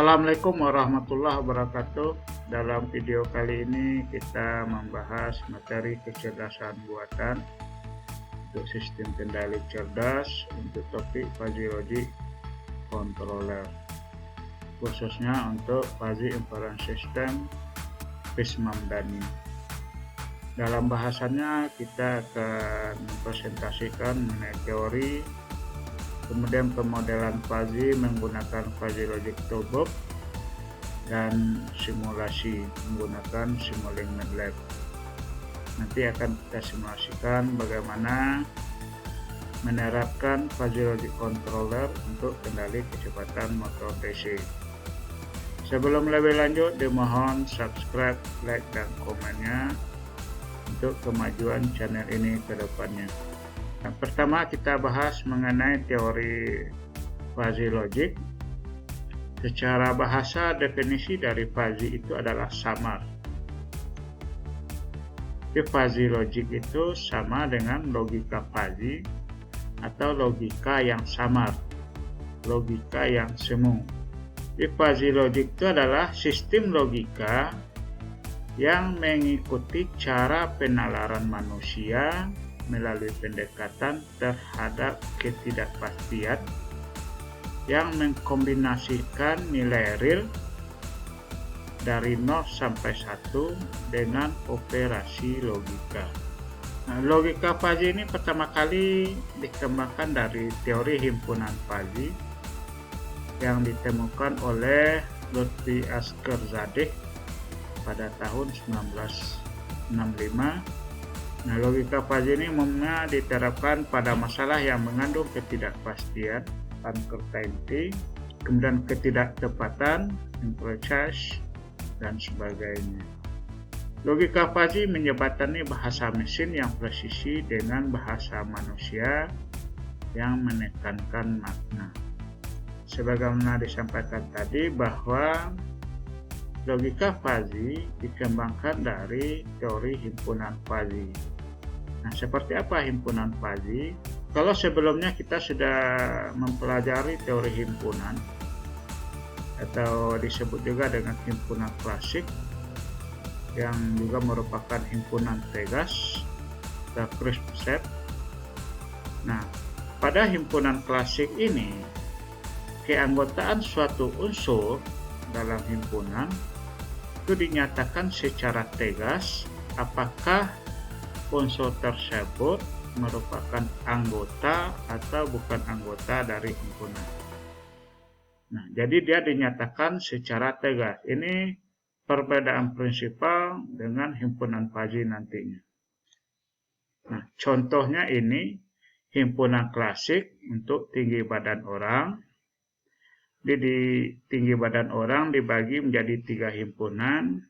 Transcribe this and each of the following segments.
Assalamualaikum warahmatullahi wabarakatuh. Dalam video kali ini kita membahas materi kecerdasan buatan untuk sistem kendali cerdas untuk topik fuzzy logic controller, khususnya untuk fuzzy inference system PISMAMDANI. Dalam bahasannya kita akan mempresentasikan mengenai teori, kemudian pemodelan fuzzy menggunakan fuzzy logic toolbox, dan simulasi menggunakan Simulink MATLAB. Nanti akan kita simulasikan bagaimana menerapkan fuzzy logic controller untuk kendali kecepatan motor DC. Sebelum lebih lanjut, dimohon subscribe, like, dan komennya untuk kemajuan channel ini ke depannya. Pertama kita bahas mengenai teori fuzzy logic. Secara bahasa, definisi dari fuzzy itu adalah samar. Fuzzy logic itu sama dengan logika fuzzy atau logika yang samar, logika yang semu. Fuzzy logic itu adalah sistem logika yang mengikuti cara penalaran manusia melalui pendekatan terhadap ketidakpastian yang mengkombinasikan nilai real dari 0 sampai 1 dengan operasi logika. Nah, logika fuzzy ini pertama kali dikembangkan dari teori himpunan fuzzy yang ditemukan oleh Lutfi Askerzadeh pada tahun 1965. Nah, logika fuzzy ini umumnya diterapkan pada masalah yang mengandung ketidakpastian, uncertainty, kemudian ketidaktepatan, imprecise, dan sebagainya. Logika fuzzy menjembatani bahasa mesin yang presisi dengan bahasa manusia yang menekankan makna. Sebagaimana disampaikan tadi bahwa logika fuzzy dikembangkan dari teori himpunan fuzzy. Nah, seperti apa himpunan fuzzy? Kalau sebelumnya kita sudah mempelajari teori himpunan atau disebut juga dengan himpunan klasik yang juga merupakan himpunan tegas atau crisp set. Nah, pada himpunan klasik ini keanggotaan suatu unsur dalam himpunan itu dinyatakan secara tegas apakah unsur tersebut merupakan anggota atau bukan anggota dari himpunan. Nah, jadi dia dinyatakan secara tegas. Ini perbedaan prinsipal dengan himpunan fuzzy nantinya. Nah, contohnya ini himpunan klasik untuk tinggi badan orang. Di tinggi badan orang dibagi menjadi 3 himpunan.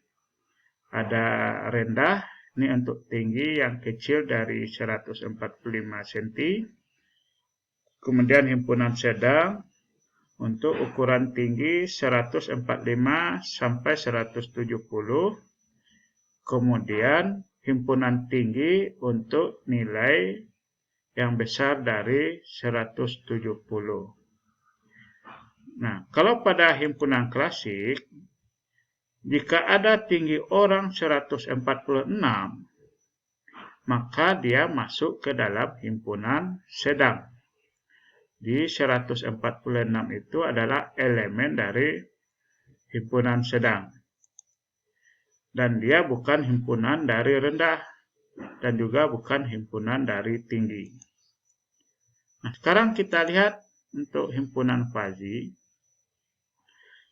Ada rendah, ini untuk tinggi yang kecil dari 145 cm. Kemudian himpunan sedang untuk ukuran tinggi 145 sampai 170. Kemudian himpunan tinggi untuk nilai yang besar dari 170. Nah, kalau pada himpunan klasik, jika ada tinggi orang 146, maka dia masuk ke dalam himpunan sedang. Di 146 itu adalah elemen dari himpunan sedang. Dan dia bukan himpunan dari rendah dan juga bukan himpunan dari tinggi. Nah, sekarang kita lihat untuk himpunan fuzzy.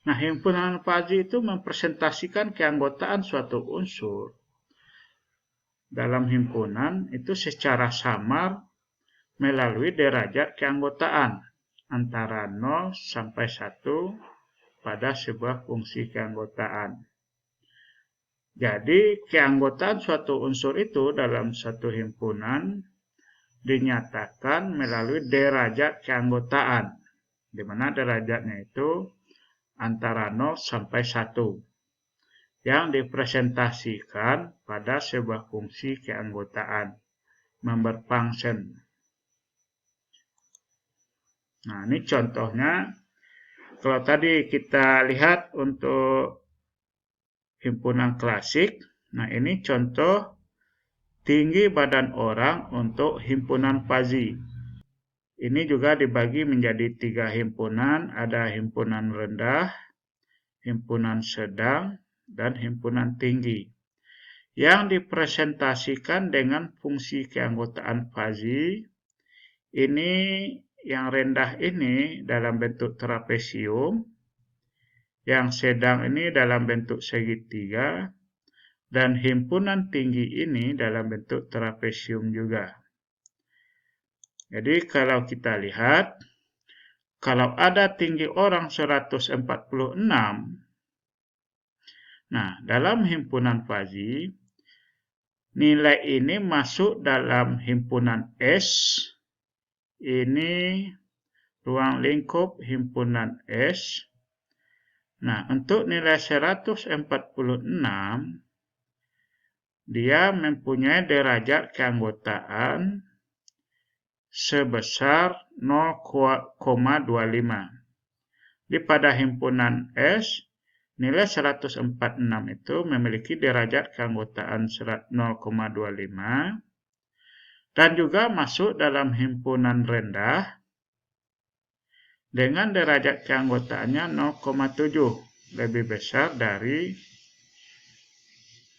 Nah, himpunan fuzzy itu mempresentasikan keanggotaan suatu unsur dalam himpunan itu secara samar melalui derajat keanggotaan antara 0 sampai 1 pada sebuah fungsi keanggotaan. Jadi, keanggotaan suatu unsur itu dalam satu himpunan dinyatakan melalui derajat keanggotaan, di mana derajatnya itu antara 0 sampai 1 yang dipresentasikan pada sebuah fungsi keanggotaan, member function. Nah, ini contohnya kalau tadi kita lihat untuk himpunan klasik, nah ini contoh tinggi badan orang untuk himpunan Fuzzy. Ini juga dibagi menjadi 3 himpunan, ada himpunan rendah, himpunan sedang, dan himpunan tinggi. Yang dipresentasikan dengan fungsi keanggotaan Fuzzy, ini yang rendah ini dalam bentuk trapesium, yang sedang ini dalam bentuk segitiga, dan himpunan tinggi ini dalam bentuk trapesium juga. Jadi kalau kita lihat, kalau ada tinggi orang 146, nah dalam himpunan Fuzzy, nilai ini masuk dalam himpunan S, ini ruang lingkup himpunan S. Nah, untuk nilai 146, dia mempunyai derajat keanggotaan sebesar 0,25. Di pada himpunan S, nilai 146 itu memiliki derajat keanggotaan 0,25 dan juga masuk dalam himpunan rendah dengan derajat keanggotaannya 0,7, lebih besar dari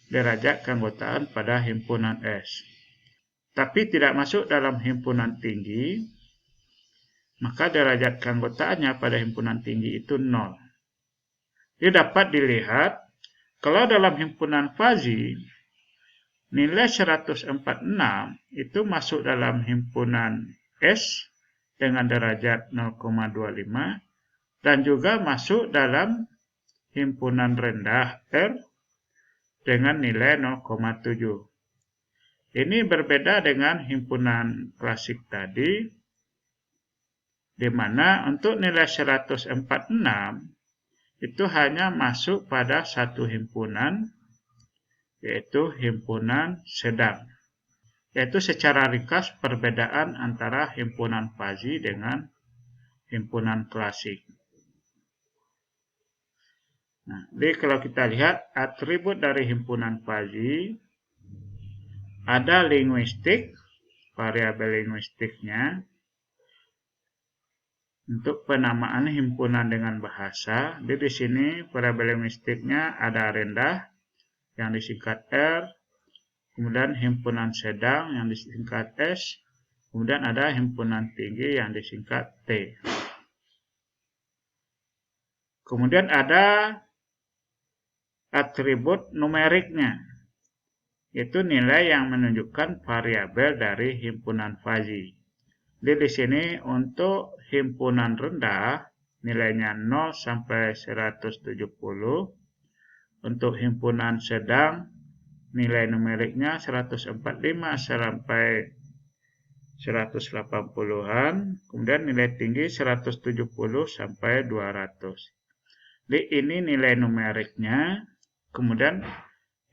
derajat keanggotaan pada himpunan S. Tapi tidak masuk dalam himpunan tinggi, maka derajat keanggotaannya pada himpunan tinggi itu 0. Jadi dapat dilihat, kalau dalam himpunan Fuzzy, nilai 146 itu masuk dalam himpunan S dengan derajat 0,25 dan juga masuk dalam himpunan rendah R dengan nilai 0,7. Ini berbeda dengan himpunan klasik tadi, di mana untuk nilai 146 itu hanya masuk pada satu himpunan, yaitu himpunan sedang. Yaitu secara ringkas perbedaan antara himpunan Fuzzy dengan himpunan klasik. Nah, jadi kalau kita lihat atribut dari himpunan Fuzzy, ada linguistik, variabel linguistiknya, untuk penamaan himpunan dengan bahasa. Jadi di sini variabel linguistiknya ada rendah yang disingkat R, kemudian himpunan sedang yang disingkat S, kemudian ada himpunan tinggi yang disingkat T. Kemudian ada atribut numeriknya, yaitu nilai yang menunjukkan variabel dari himpunan Fuzzy. Jadi di sini untuk himpunan rendah nilainya 0 sampai 170, untuk himpunan sedang nilai numeriknya 145 sampai 180-an, kemudian nilai tinggi 170 sampai 200. Jadi ini nilai numeriknya, kemudian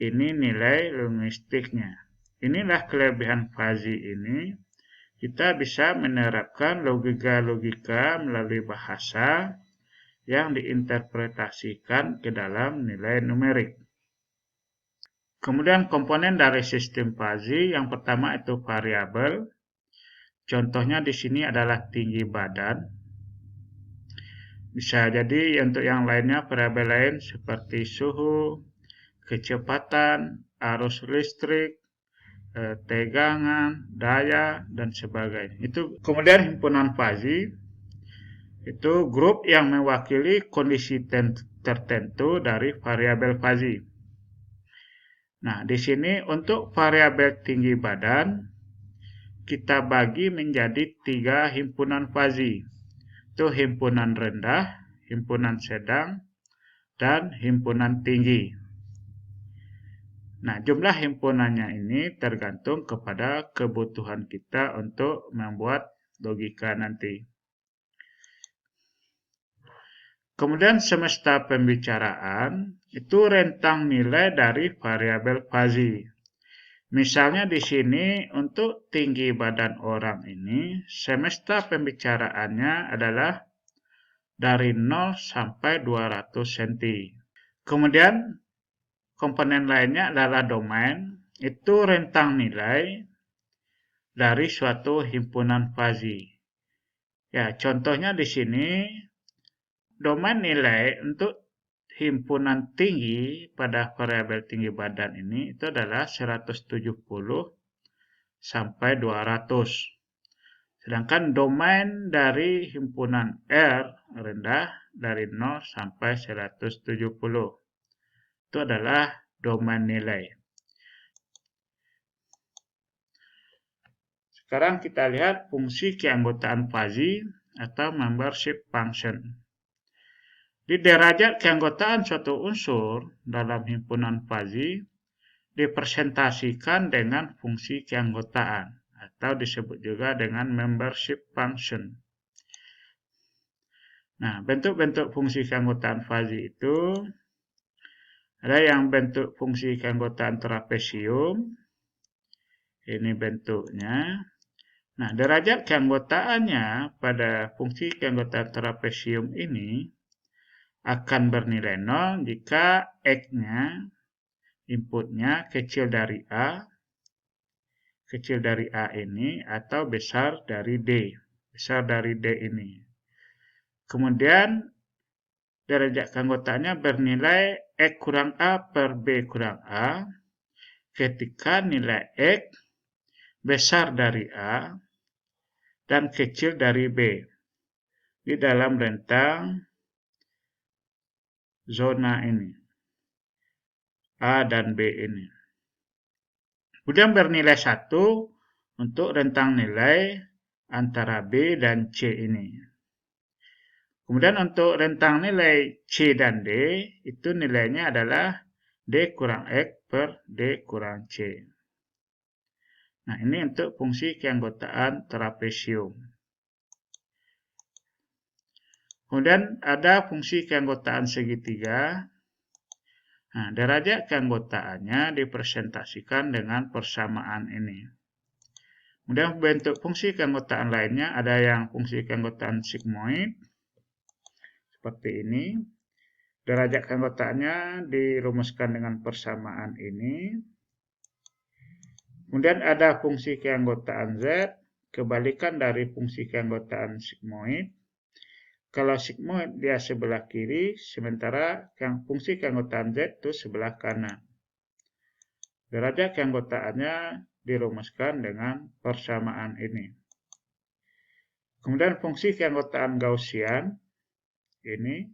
ini nilai linguistiknya. Inilah kelebihan Fuzzy ini. Kita bisa menerapkan logika-logika melalui bahasa yang diinterpretasikan ke dalam nilai numerik. Kemudian komponen dari sistem Fuzzy yang pertama itu variabel. Contohnya di sini adalah tinggi badan. Bisa jadi untuk yang lainnya variabel lain seperti suhu, kecepatan, arus listrik, tegangan, daya, dan sebagainya. Itu kemudian himpunan Fuzzy itu grup yang mewakili kondisi tertentu dari variabel Fuzzy. Nah, di sini untuk variabel tinggi badan kita bagi menjadi 3 himpunan Fuzzy. Itu himpunan rendah, himpunan sedang, dan himpunan tinggi. Nah, jumlah himpunannya ini tergantung kepada kebutuhan kita untuk membuat logika nanti. Kemudian semesta pembicaraan itu rentang nilai dari variabel Fuzzy. Misalnya di sini untuk tinggi badan orang ini, semesta pembicaraannya adalah dari 0 sampai 200 cm. Kemudian komponen lainnya adalah domain, itu rentang nilai dari suatu himpunan fuzzy. Ya, contohnya di sini domain nilai untuk himpunan tinggi pada variabel tinggi badan ini itu adalah 170 sampai 200. Sedangkan domain dari himpunan R rendah dari 0 sampai 170. Itu adalah domain nilai. Sekarang kita lihat fungsi keanggotaan fuzzy atau membership function. Di derajat keanggotaan suatu unsur dalam himpunan fuzzy dipresentasikan dengan fungsi keanggotaan atau disebut juga dengan membership function. Nah, bentuk-bentuk fungsi keanggotaan fuzzy itu ada yang bentuk fungsi keanggotaan trapesium. Ini bentuknya. Nah, derajat keanggotaannya pada fungsi keanggotaan trapesium ini akan bernilai 0 jika X-nya, inputnya kecil dari A ini atau besar dari D. Besar dari D ini. Kemudian derajat keanggotaannya bernilai X kurang A per B kurang A ketika nilai X besar dari A dan kecil dari B di dalam rentang zona ini, A dan B ini. Kemudian bernilai 1 untuk rentang nilai antara B dan C ini. Kemudian untuk rentang nilai C dan D, itu nilainya adalah D kurang X per D kurang C. Nah, ini untuk fungsi keanggotaan trapesium. Kemudian ada fungsi keanggotaan segitiga. Nah, derajat keanggotaannya dipresentasikan dengan persamaan ini. Kemudian bentuk fungsi keanggotaan lainnya ada yang fungsi keanggotaan sigmoid. Seperti ini. Derajat keanggotaannya dirumuskan dengan persamaan ini. Kemudian ada fungsi keanggotaan Z, kebalikan dari fungsi keanggotaan sigmoid. Kalau sigmoid dia sebelah kiri, sementara fungsi keanggotaan Z itu sebelah kanan. Derajat keanggotaannya dirumuskan dengan persamaan ini. Kemudian fungsi keanggotaan Gaussian ini.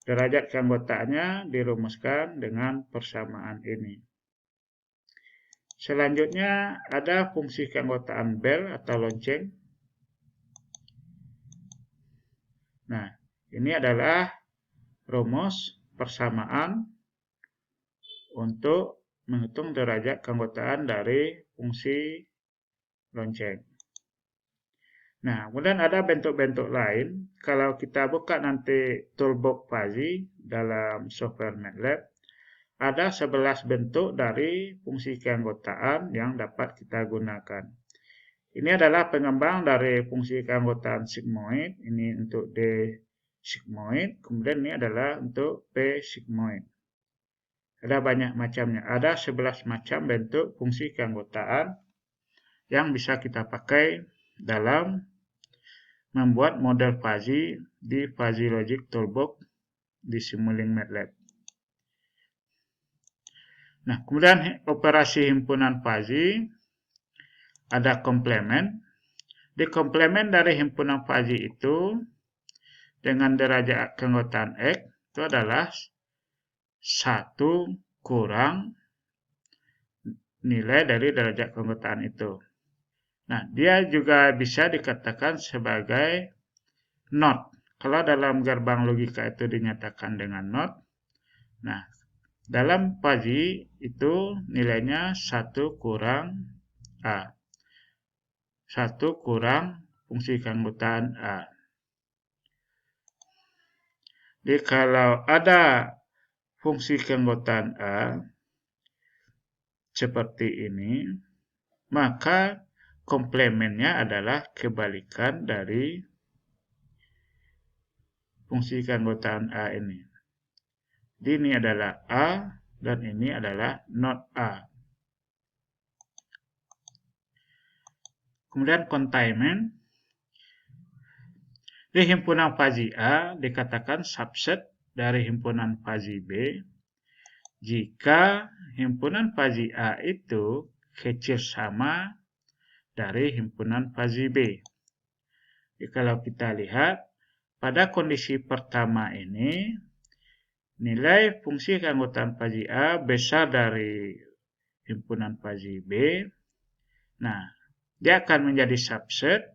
Derajat keanggotaannya dirumuskan dengan persamaan ini. Selanjutnya ada fungsi keanggotaan bel atau lonceng. Nah, ini adalah rumus persamaan untuk menghitung derajat keanggotaan dari fungsi lonceng. Nah, kemudian ada bentuk-bentuk lain. Kalau kita buka nanti toolbox fuzzy dalam software MATLAB, ada 11 bentuk dari fungsi keanggotaan yang dapat kita gunakan. Ini adalah pengembang dari fungsi keanggotaan sigmoid. Ini untuk D sigmoid. Kemudian ini adalah untuk P sigmoid. Ada banyak macamnya. Ada 11 macam bentuk fungsi keanggotaan yang bisa kita pakai dalam membuat model fuzzy di Fuzzy Logic Toolbox di Simulink MATLAB. Nah, kemudian operasi himpunan fuzzy ada komplement. Di komplement dari himpunan fuzzy itu dengan derajat keanggotaan X itu adalah 1 kurang nilai dari derajat keanggotaan itu. Nah, dia juga bisa dikatakan sebagai not. Kalau dalam gerbang logika itu dinyatakan dengan not. Nah, dalam fuzzy itu nilainya 1 kurang A. 1 kurang fungsi keanggotaan A. Jadi kalau ada fungsi keanggotaan A seperti ini, maka komplementnya adalah kebalikan dari fungsi keanggotaan A ini. Jadi ini adalah A dan ini adalah not A. Kemudian containment. Di himpunan fuzzy A dikatakan subset dari himpunan fuzzy B jika himpunan fuzzy A itu kecil sama dari himpunan fuzzy B. Jadi kalau kita lihat pada kondisi pertama ini nilai fungsi keanggotaan fuzzy A besar dari himpunan fuzzy B. Nah, dia akan menjadi subset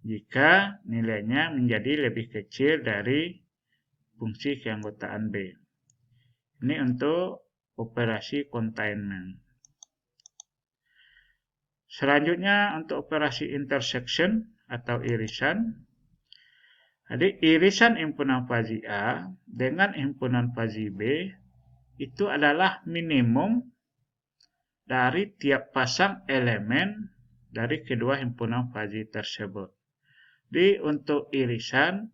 jika nilainya menjadi lebih kecil dari fungsi keanggotaan B. Ini untuk operasi containment. Selanjutnya untuk operasi intersection atau irisan. Jadi irisan himpunan fuzzy A dengan himpunan fuzzy B itu adalah minimum dari tiap pasang elemen dari kedua himpunan fuzzy tersebut. Jadi untuk irisan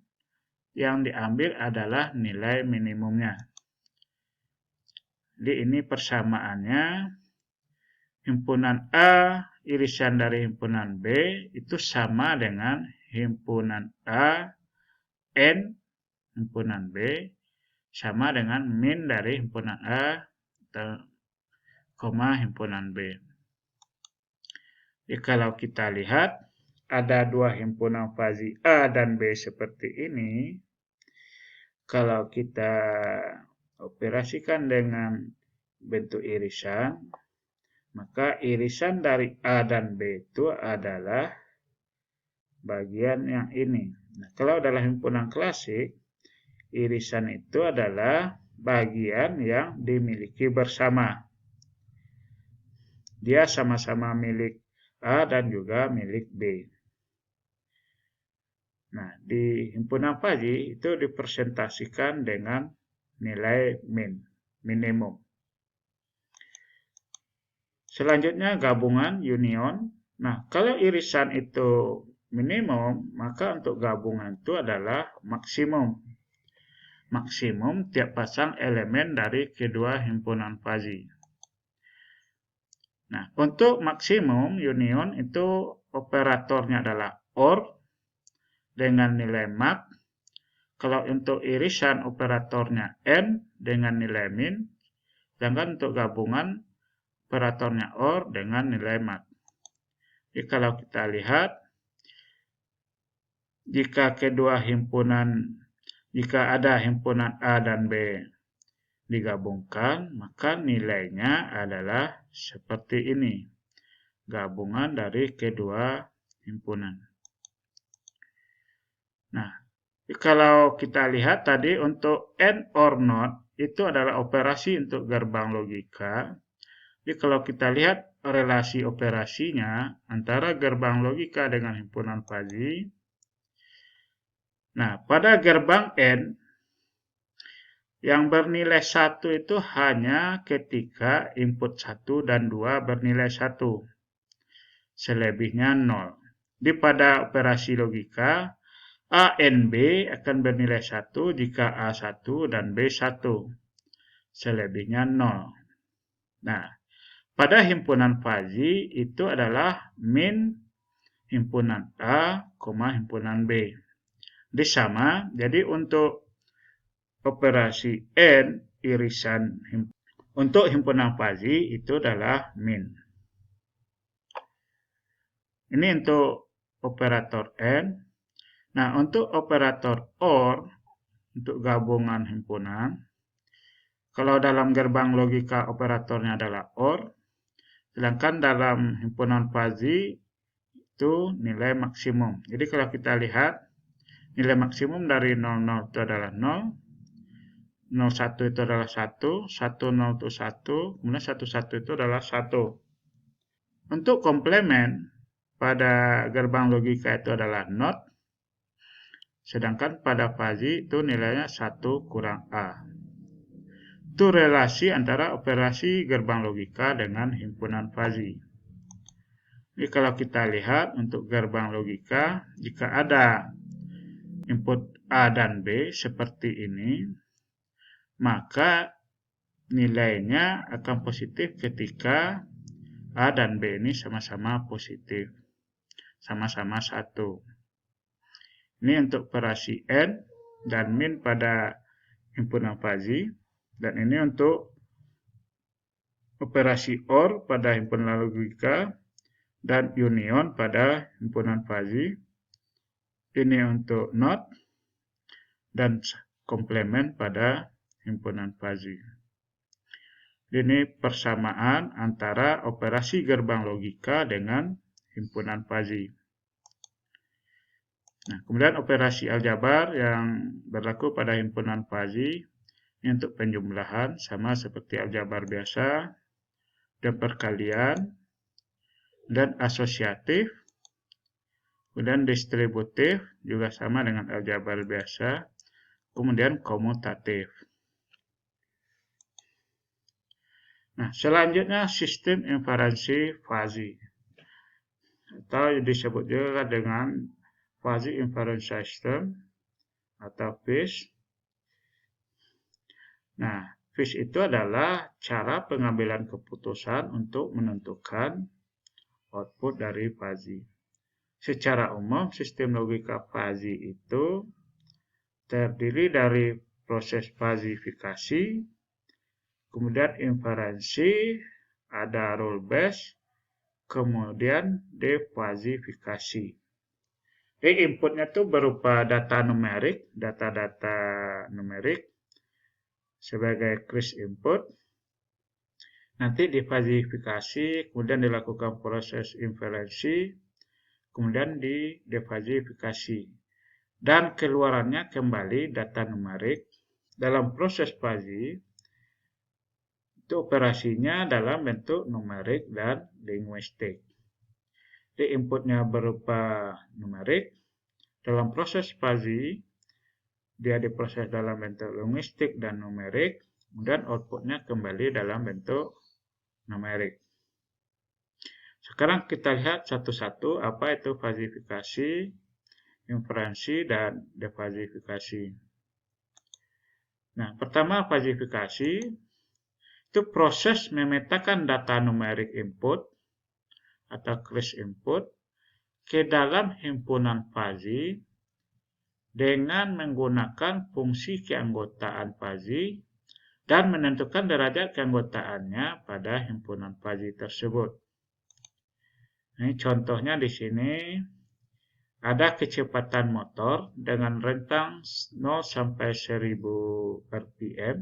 yang diambil adalah nilai minimumnya. Jadi ini persamaannya himpunan A irisan dari himpunan B itu sama dengan himpunan A N himpunan B sama dengan min dari himpunan A koma himpunan B. Jadi kalau kita lihat ada dua himpunan fuzzy A dan B seperti ini. Kalau kita operasikan dengan bentuk irisan, maka irisan dari A dan B itu adalah bagian yang ini. Nah, kalau dalam himpunan klasik, irisan itu adalah bagian yang dimiliki bersama. Dia sama-sama milik A dan juga milik B. Nah, di himpunan fuzzy itu dipresentasikan dengan nilai minimum. Selanjutnya gabungan union. Nah, kalau irisan itu minimum, maka untuk gabungan itu adalah maksimum. Maksimum tiap pasang elemen dari kedua himpunan fuzzy. Nah, untuk maksimum union itu operatornya adalah OR dengan nilai mak. Kalau untuk irisan operatornya N dengan nilai min. Sedangkan untuk gabungan operatornya OR dengan nilai mak. Jadi kalau kita lihat, jika ada himpunan A dan B digabungkan, maka nilainya adalah seperti ini. Gabungan dari kedua himpunan. Nah, kalau kita lihat tadi untuk AND OR NOT itu adalah operasi untuk gerbang logika. Jadi kalau kita lihat relasi operasinya antara gerbang logika dengan himpunan fuzzy. Nah, pada gerbang AND yang bernilai 1 itu hanya ketika input 1 dan 2 bernilai 1. Selebihnya 0. Di pada operasi logika, A and B akan bernilai 1 jika A1 dan B1. Selebihnya 0. Nah, pada himpunan fuzzy itu adalah min himpunan A, himpunan B. Sama, jadi untuk operasi N, irisan untuk himpunan fuzzy itu adalah min. Ini untuk operator N. Nah, untuk operator OR, untuk gabungan himpunan, kalau dalam gerbang logika operatornya adalah OR, sedangkan dalam himpunan fuzzy itu nilai maksimum. Jadi kalau kita lihat, nilai maksimum dari 00 itu adalah 0, 01 itu adalah 1, 10 itu 1, kemudian 11 itu adalah 1. Untuk komplement, pada gerbang logika itu adalah NOT, sedangkan pada fuzzy itu nilainya 1 kurang A. Itu relasi antara operasi gerbang logika dengan himpunan fuzzy. Jadi kalau kita lihat untuk gerbang logika, jika ada input A dan B seperti ini, maka nilainya akan positif ketika A dan B ini sama-sama positif, sama-sama 1. Ini untuk operasi AND dan min pada himpunan fuzzy, dan ini untuk operasi OR pada himpunan logika dan union pada himpunan fuzzy. Ini untuk NOT dan komplement pada himpunan fuzzy. Ini persamaan antara operasi gerbang logika dengan himpunan fuzzy. Nah, kemudian operasi aljabar yang berlaku pada himpunan fuzzy ini untuk penjumlahan sama seperti aljabar biasa, dan perkalian, dan asosiatif, kemudian distributif juga sama dengan aljabar biasa, kemudian komutatif. Nah, selanjutnya sistem inferensi fuzzy, atau disebut juga dengan fuzzy inference system atau FISH. Nah, FISH itu adalah cara pengambilan keputusan untuk menentukan output dari fuzzy. Secara umum, sistem logika fuzzy itu terdiri dari proses fuzzifikasi, kemudian inferensi, ada rule base, kemudian defuzzifikasi. Jadi inputnya itu berupa data numerik, data-data numerik sebagai kris input. Nanti defuzzifikasi, kemudian dilakukan proses inferensi, kemudian di defuzzifikasi. Dan keluarannya kembali data numerik. Dalam proses fuzzy, itu operasinya dalam bentuk numerik dan linguistik. Jadi inputnya berupa numerik. Dalam proses fuzzy, dia diproses dalam bentuk linguistik dan numerik. Kemudian outputnya kembali dalam bentuk numerik. Sekarang kita lihat satu-satu apa itu fuzzifikasi, inferensi, dan defuzzifikasi. Nah, pertama fuzzifikasi itu proses memetakan data numerik input atau kris input ke dalam himpunan fuzzy dengan menggunakan fungsi keanggotaan fuzzy dan menentukan derajat keanggotaannya pada himpunan fuzzy tersebut. Ini contohnya di sini ada kecepatan motor dengan rentang 0 sampai 1000 rpm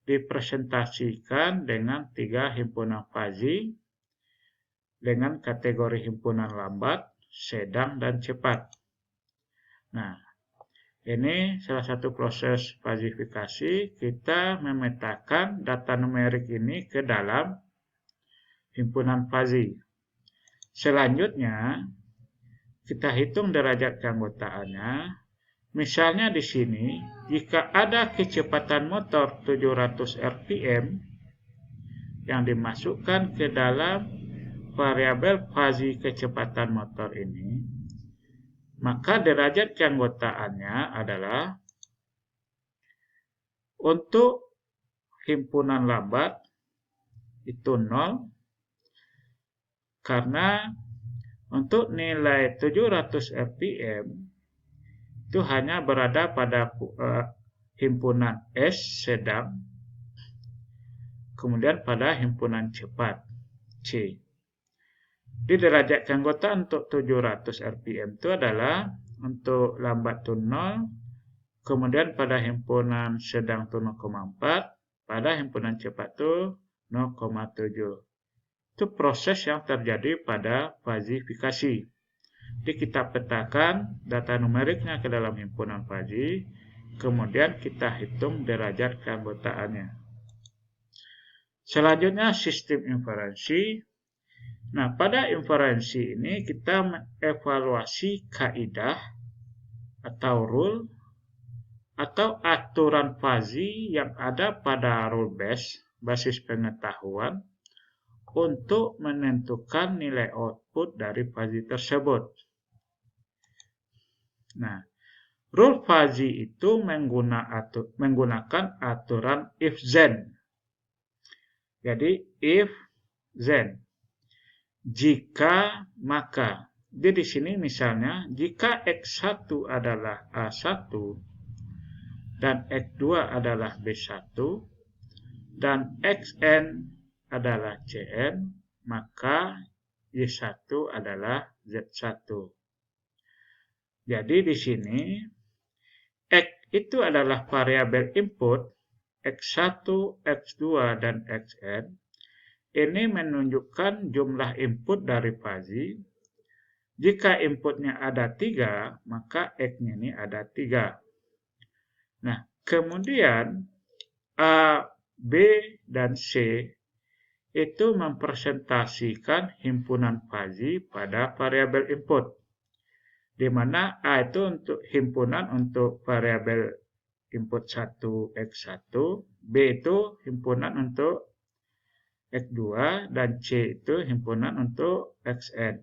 dipresentasikan dengan 3 himpunan fuzzy dengan kategori himpunan lambat, sedang, dan cepat. Nah, ini salah satu proses fuzzifikasi. Kita memetakan data numerik ini ke dalam himpunan fuzzy. Selanjutnya, kita hitung derajat keanggotaannya. Misalnya di sini, jika ada kecepatan motor 700 rpm yang dimasukkan ke dalam variabel fuzzy kecepatan motor ini, maka derajat keanggotaannya adalah untuk himpunan lambat itu 0, karena untuk nilai 700 rpm itu hanya berada pada himpunan S sedang, kemudian pada himpunan cepat C. Di derajat keanggotaan untuk 700 rpm itu adalah untuk lambat itu 0, kemudian pada himpunan sedang itu 0,4, pada himpunan cepat itu 0,7. Itu proses yang terjadi pada fuzzifikasi. Jadi kita petakan data numeriknya ke dalam himpunan fuzzy, kemudian kita hitung derajat keanggotaannya. Selanjutnya sistem inferensi. Nah, pada inferensi ini kita mengevaluasi kaidah atau rule atau aturan fuzzy yang ada pada rule base, basis pengetahuan, untuk menentukan nilai output dari fuzzy tersebut. Nah, Rule fuzzy itu menggunakan aturan if then. Jadi if then, jika maka. Jadi di sini misalnya jika X1 adalah A1 dan X2 adalah B1 dan Xn adalah Cn, maka Y1 adalah Z1. Jadi di sini X itu adalah variabel input, X1, X2, dan Xn. Ini menunjukkan jumlah input dari fuzzy. Jika inputnya ada 3, maka X-nya ini ada 3. Nah, kemudian A, B, dan C itu mempresentasikan himpunan fuzzy pada variabel input. Di mana A itu untuk himpunan untuk variabel input 1 X1, B itu himpunan untuk X2, dan C itu himpunan untuk Xn.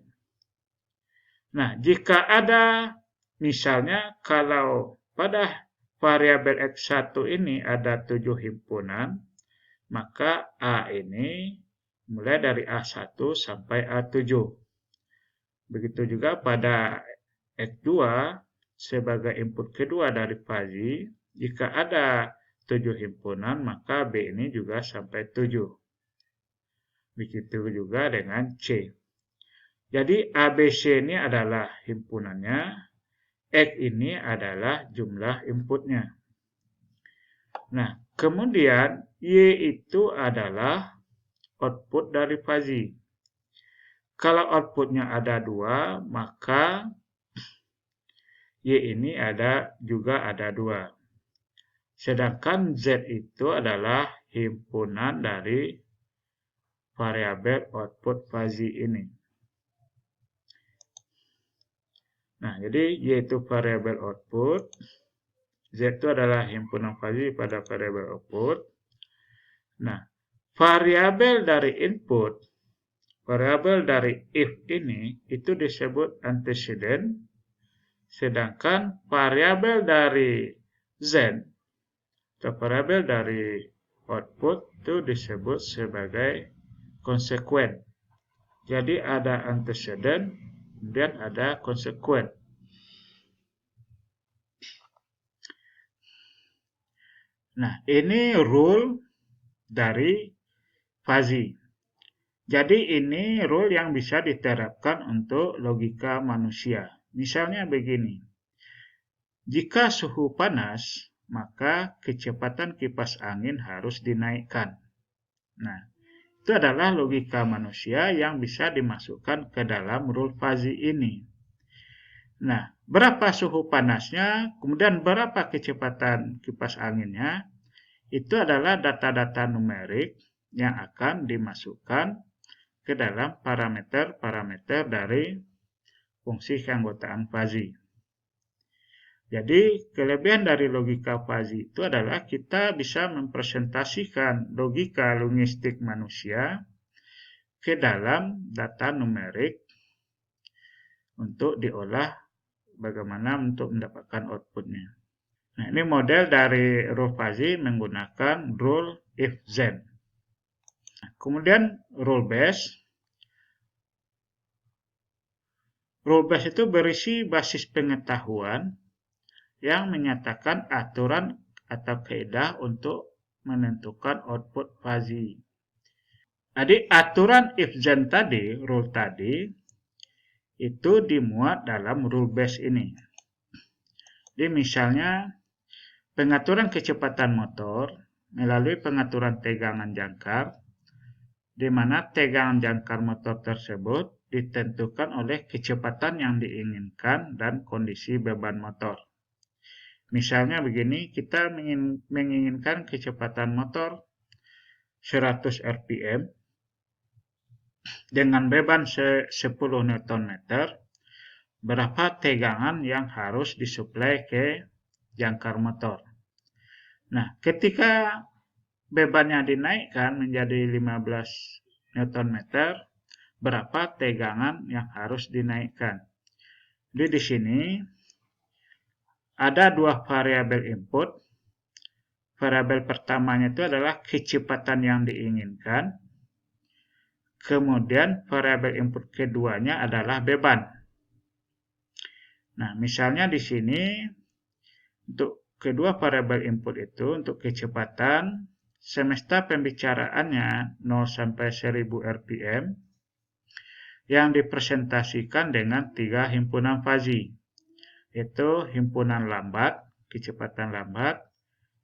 Nah, jika ada misalnya kalau pada variabel X1 ini ada 7 himpunan, maka A ini mulai dari A1 sampai A7. Begitu juga pada X2 sebagai input kedua dari fuzzy, jika ada 7 himpunan, maka B ini juga sampai 7. Begitu juga dengan C. Jadi ABC ini adalah himpunannya, X ini adalah jumlah inputnya. Nah, kemudian Y itu adalah output dari fuzzy. Kalau outputnya ada 2, maka Y ini juga ada 2. Sedangkan Z itu adalah himpunan dari variabel output fuzzy ini. Nah, jadi Y itu variabel output, Z itu adalah himpunan fuzzy pada variabel output. Nah, variabel dari input, variabel dari if ini itu disebut antecedent, sedangkan variabel dari Z atau variabel dari output itu disebut sebagai consequent. Jadi ada antecedent, kemudian ada consequent. Nah, ini rule dari fuzzy. Jadi ini rule yang bisa diterapkan untuk logika manusia. Misalnya begini. Jika suhu panas, maka kecepatan kipas angin harus dinaikkan. Nah, itu adalah logika manusia yang bisa dimasukkan ke dalam rule fuzzy ini. Nah, berapa suhu panasnya, kemudian berapa kecepatan kipas anginnya, itu adalah data-data numerik yang akan dimasukkan ke dalam parameter-parameter dari fungsi keanggotaan fuzzy. Jadi, kelebihan dari logika fuzzy itu adalah kita bisa mempresentasikan logika linguistik manusia ke dalam data numerik untuk diolah bagaimana untuk mendapatkan outputnya. Nah, ini model dari rule fuzzy menggunakan rule if then. Nah, kemudian rule base. Rule base itu berisi basis pengetahuan yang menyatakan aturan atau kaidah untuk menentukan output fuzzy. Jadi aturan if then tadi, rule tadi, itu dimuat dalam rule base ini. Jadi misalnya pengaturan kecepatan motor melalui pengaturan tegangan jangkar, di mana tegangan jangkar motor tersebut ditentukan oleh kecepatan yang diinginkan dan kondisi beban motor. Misalnya begini, kita menginginkan kecepatan motor 100 rpm dengan beban 10 Nm, berapa tegangan yang harus disuplai ke jangkar motor. Nah, ketika bebannya dinaikkan menjadi 15 Nm, berapa tegangan yang harus dinaikkan. Jadi di sini ada dua variabel input. Variabel pertamanya itu adalah kecepatan yang diinginkan. Kemudian variabel input keduanya adalah beban. Nah, misalnya di sini untuk kedua variabel input itu untuk kecepatan semesta pembicaraannya 0 sampai 1000 rpm yang dipresentasikan dengan 3 himpunan fazi, yaitu himpunan lambat, kecepatan lambat,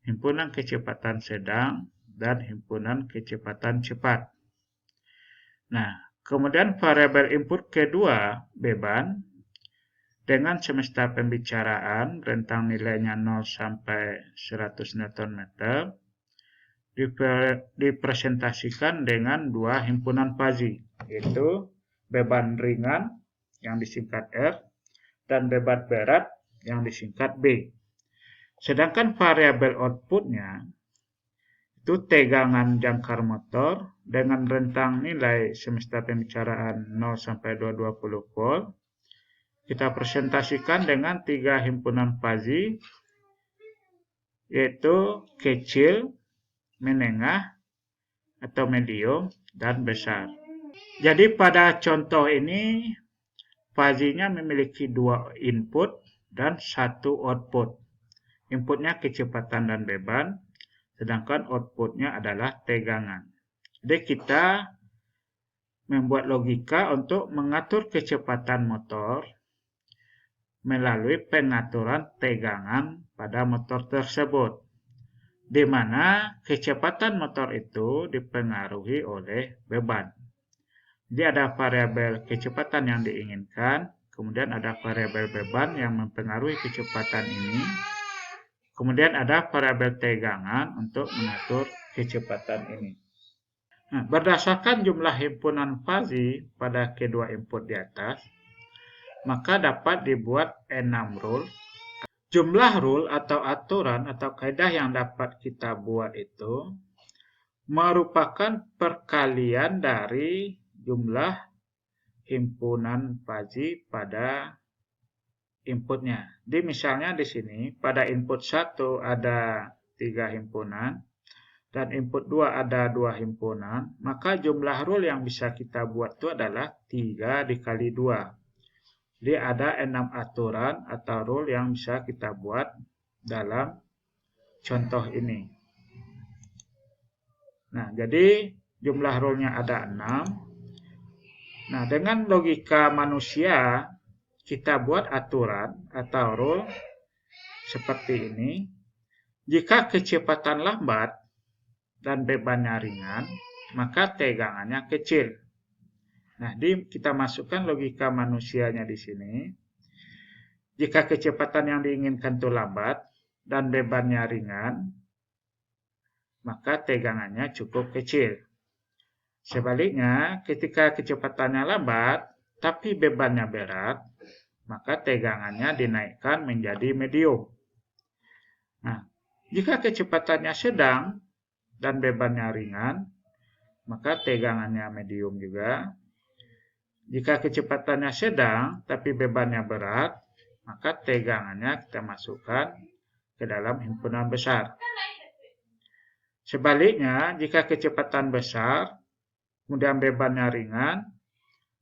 himpunan kecepatan sedang, dan himpunan kecepatan cepat. Nah, kemudian variabel input kedua, beban, dengan semesta pembicaraan rentang nilainya 0 sampai 100 Nm dipresentasikan dengan dua himpunan fazi, yaitu beban ringan yang disingkat R dan beban berat yang disingkat B. Sedangkan variabel outputnya itu tegangan jangkar motor dengan rentang nilai semesta pembicaraan 0 sampai 220 volt. Kita presentasikan dengan 3 himpunan fazi, yaitu kecil, menengah, atau medium, dan besar. Jadi pada contoh ini, fazinya memiliki 2 input dan 1 output. Inputnya kecepatan dan beban, sedangkan outputnya adalah tegangan. Jadi kita membuat logika untuk mengatur kecepatan motor melalui pengaturan tegangan pada motor tersebut, di mana kecepatan motor itu dipengaruhi oleh beban. Jadi ada variabel kecepatan yang diinginkan, kemudian ada variabel beban yang mempengaruhi kecepatan ini, kemudian ada variabel tegangan untuk mengatur kecepatan ini. Nah, berdasarkan jumlah himpunan fazi pada kedua input di atas, maka dapat dibuat 6 rule. Jumlah rule atau aturan atau kaidah yang dapat kita buat itu merupakan perkalian dari jumlah himpunan fazi pada inputnya. Jadi misalnya di sini pada input 1 ada 3 himpunan dan input 2 ada 2 himpunan, maka jumlah rule yang bisa kita buat itu adalah 3 dikali 2. Jadi ada 6 aturan atau rule yang bisa kita buat dalam contoh ini. Nah, jadi jumlah rule-nya ada 6. Nah, dengan logika manusia, kita buat aturan atau rule seperti ini. Jika kecepatan lambat dan bebannya ringan, maka tegangannya kecil. Nah, kita masukkan logika manusianya di sini. Jika kecepatan yang diinginkan itu lambat dan bebannya ringan, maka tegangannya cukup kecil. Sebaliknya, ketika kecepatannya lambat tapi bebannya berat, maka tegangannya dinaikkan menjadi medium. Nah, jika kecepatannya sedang dan bebannya ringan, maka tegangannya medium juga. Jika kecepatannya sedang tapi bebannya berat, maka tegangannya kita masukkan ke dalam himpunan besar. Sebaliknya, jika kecepatan besar, kemudian bebannya ringan,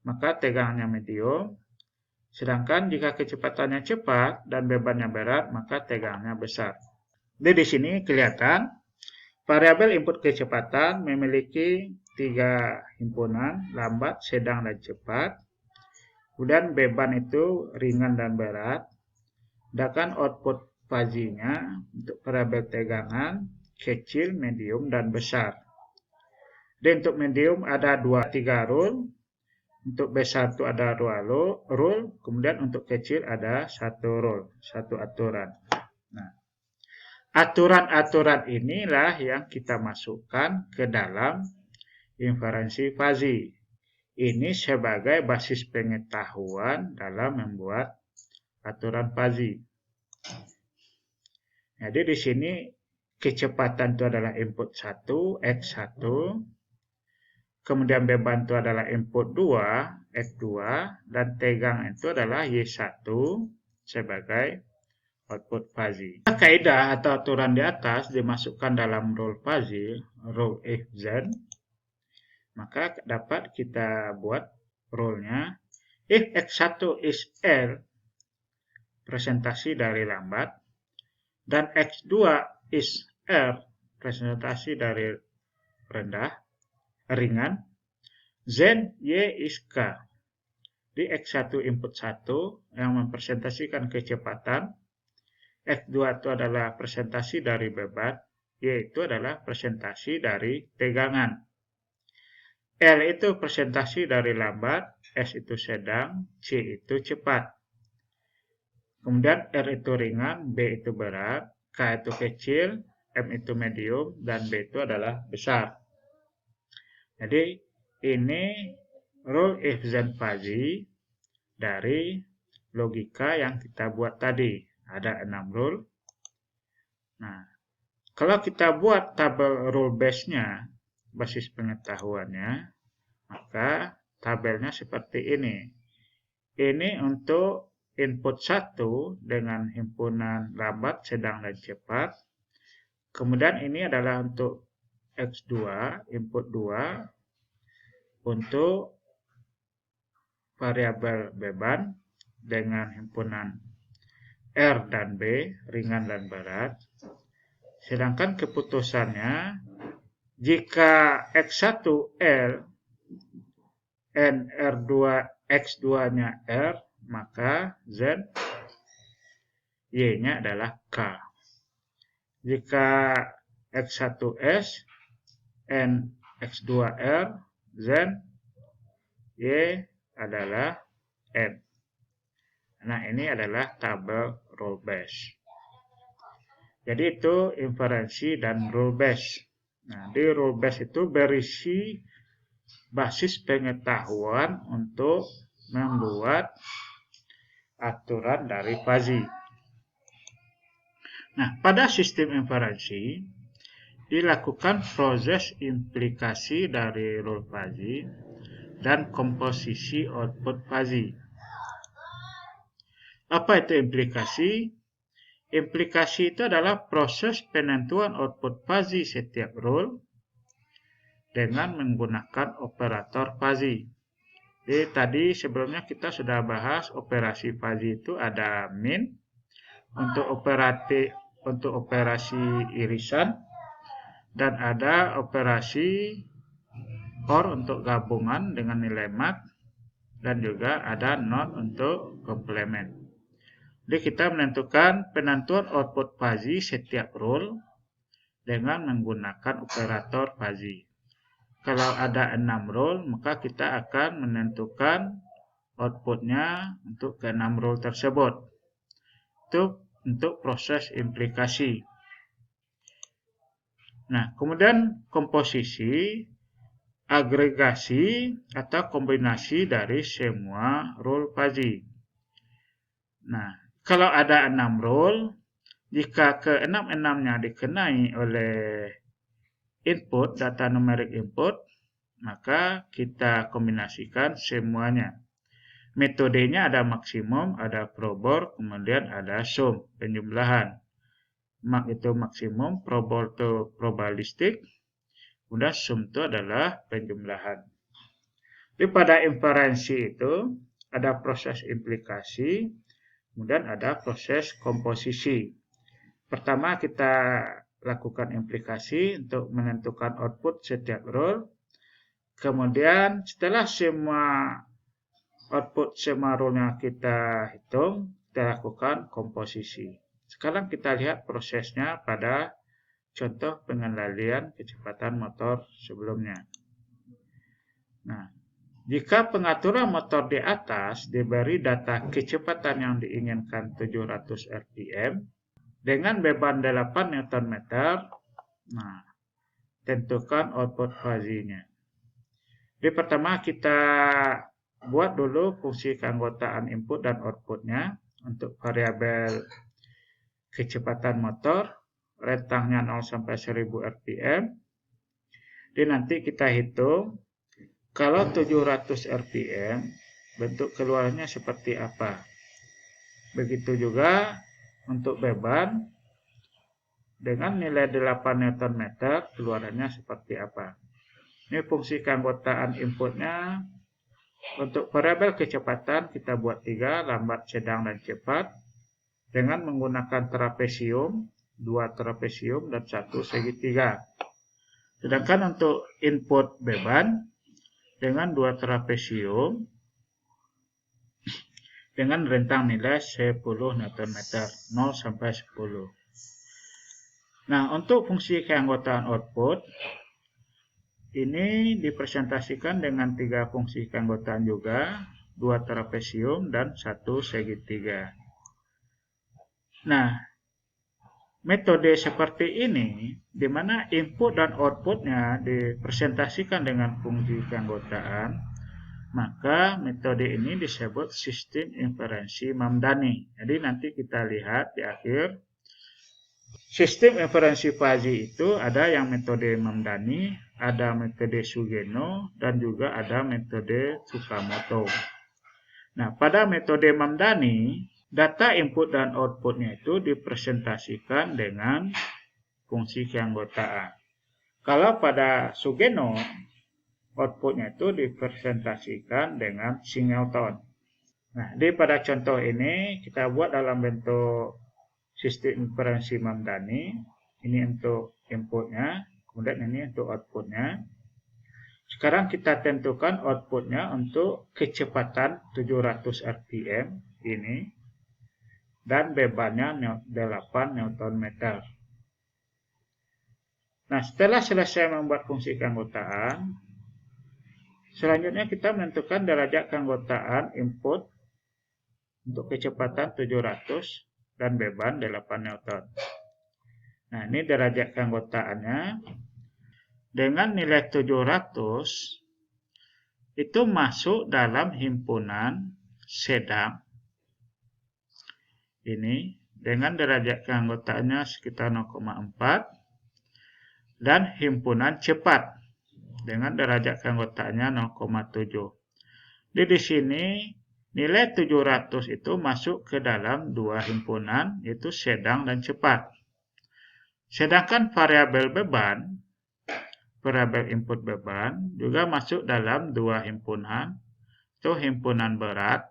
maka tegangannya medium. Sedangkan jika kecepatannya cepat dan bebannya berat, maka tegangannya besar. Jadi di sini kelihatan variabel input kecepatan memiliki 3 himpunan, lambat, sedang, dan cepat. Kemudian beban itu ringan dan berat. Sedangkan output fazinya untuk variabel tegangan, kecil, medium, dan besar. Dan untuk medium ada 3 rule. Untuk besar itu ada 2 rule. Kemudian untuk kecil ada 1 rule, 1 aturan. Nah, aturan-aturan inilah yang kita masukkan ke dalam inferensi fazi. Ini sebagai basis pengetahuan dalam membuat aturan fazi. Jadi di sini kecepatan itu adalah input 1, X1. Kemudian beban itu adalah input 2, F2. Dan tegangan itu adalah Y1 sebagai output fuzzy. Kaidah atau aturan di atas dimasukkan dalam rule fuzzy, rule if then, maka dapat kita buat rule-nya. If X1 is R, presentasi dari lambat, dan X2 is R, presentasi dari ringan, then Y is K. Di X1 input 1 yang mempresentasikan kecepatan, X2 itu adalah presentasi dari beban, Y itu adalah presentasi dari tegangan. L itu presentasi dari lambat, S itu sedang, C itu cepat. Kemudian R itu ringan, B itu berat, K itu kecil, M itu medium, dan B itu adalah besar. Jadi ini rule if then fuzzy dari logika yang kita buat tadi. Ada 6 rule. Nah, kalau kita buat tabel rule base-nya, basis pengetahuannya, maka tabelnya seperti ini. Ini untuk input 1 dengan himpunan lambat, sedang, dan cepat. Kemudian ini adalah untuk X2, input 2, untuk variabel beban dengan himpunan R dan B, ringan dan berat. Sedangkan keputusannya, jika X1 L, R2, X2-nya R, maka Z, Y-nya adalah K. Jika X1S, N, X2R, Z, Y adalah N. Nah, ini adalah tabel rule base. Jadi itu inferensi dan rule base. Nah, di rule base itu berisi basis pengetahuan untuk membuat aturan dari fuzzy. Nah, pada sistem inferensi dilakukan proses implikasi dari rule fuzzy dan komposisi output fuzzy. Apa itu implikasi? Implikasi itu adalah proses penentuan output fuzzy setiap rule dengan menggunakan operator fuzzy. Jadi tadi sebelumnya kita sudah bahas operasi fuzzy itu ada min untuk operasi irisan, dan ada operasi OR untuk gabungan dengan nilai mat, dan juga ada NOT untuk komplement. Jadi kita menentukan penentuan output fuzzy setiap rule dengan menggunakan operator fuzzy. Kalau ada 6 rule, maka kita akan menentukan outputnya untuk ke 6 rule tersebut. Itu untuk proses implikasi. Nah, kemudian komposisi, agregasi atau kombinasi dari semua rule fuzzy. Nah, kalau ada 6 rule, jika ke-6-6-nya dikenai oleh input, data numerik input, maka kita kombinasikan semuanya. Metodenya ada maksimum, ada probor, kemudian ada sum, penjumlahan. Mak itu maksimum, probor itu probabilistik, kemudian sum itu adalah penjumlahan. Jadi pada inferensi itu ada proses implikasi, kemudian ada proses komposisi. Pertama kita lakukan implikasi untuk menentukan output setiap rule. Kemudian setelah semua output semua rule-nya kita hitung, kita lakukan komposisi. Sekarang kita lihat prosesnya pada contoh pengendalian kecepatan motor sebelumnya. Nah, jika pengaturan motor di atas diberi data kecepatan yang diinginkan 700 rpm dengan beban 8 Nm, nah, tentukan output fuzzy-nya. Jadi pertama kita buat dulu fungsi keanggotaan input dan outputnya untuk variabel kecepatan motor, rentangnya 0 sampai 1000 rpm. Jadi nanti kita hitung kalau 700 rpm bentuk keluarnya seperti apa. Begitu juga untuk beban dengan nilai 8 Nm, keluarannya seperti apa. Ini fungsi keanggotaan inputnya. Untuk variabel kecepatan kita buat 3, lambat, sedang, dan cepat, dengan menggunakan trapesium, 2 trapesium dan 1 segitiga. Sedangkan untuk input beban dengan 2 trapesium dengan rentang nilai 10 Nm, 0 sampai 10. Nah, untuk fungsi keanggotaan output, ini dipresentasikan dengan 3 fungsi keanggotaan juga, 2 trapesium dan 1 segitiga. Nah, metode seperti ini, di mana input dan outputnya dipresentasikan dengan fungsi keanggotaan, maka metode ini disebut sistem inferensi Mamdani. Jadi nanti kita lihat di akhir. Sistem inferensi fuzzy itu ada yang metode Mamdani, ada metode Sugeno, dan juga ada metode Tsukamoto. Nah, pada metode Mamdani, data input dan outputnya itu dipresentasikan dengan fungsi keanggotaan. Kalau pada Sugeno, outputnya itu dipresentasikan dengan singleton. Nah, pada contoh ini kita buat dalam bentuk sistem inferensi Mamdani. Ini untuk inputnya, kemudian ini untuk outputnya. Sekarang kita tentukan outputnya untuk kecepatan 700 rpm ini, dan bebannya 8 Nm. Nah, setelah selesai membuat fungsi keanggotaan, selanjutnya kita menentukan derajat keanggotaan input untuk kecepatan 700 dan beban 8 Newton. Nah, ini derajat keanggotaannya. Dengan nilai 700, itu masuk dalam himpunan sedang. Ini dengan derajat keanggotaannya sekitar 0,4. Dan himpunan cepat dengan derajat keanggotaannya 0,7. Di sini nilai 700 itu masuk ke dalam 2 himpunan, yaitu sedang dan cepat. Sedangkan variabel beban, variabel input beban, juga masuk dalam 2 himpunan, yaitu himpunan berat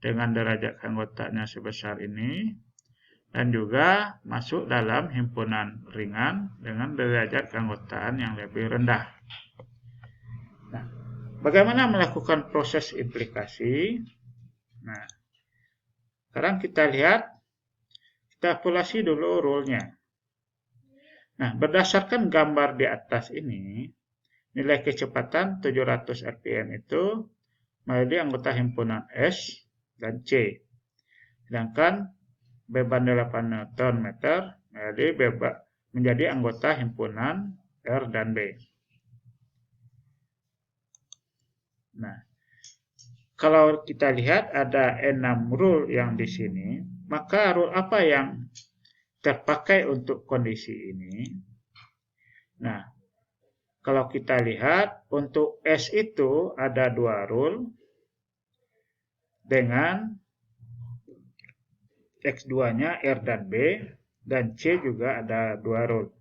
dengan derajat keanggotaannya sebesar ini, dan juga masuk dalam himpunan ringan dengan derajat keanggotaan yang lebih rendah. Nah, bagaimana melakukan proses implikasi? Nah, sekarang kita lihat, kita evaluasi dulu rule-nya. Nah, berdasarkan gambar di atas ini, nilai kecepatan 700 rpm itu menjadi anggota himpunan S dan C. Sedangkan beban 8 Nm menjadi anggota himpunan R dan B. Nah, kalau kita lihat ada 6 rule yang di sini, maka rule apa yang terpakai untuk kondisi ini? Nah, kalau kita lihat untuk S itu ada 2 rule dengan X2-nya R dan B, dan C juga ada 2 rule.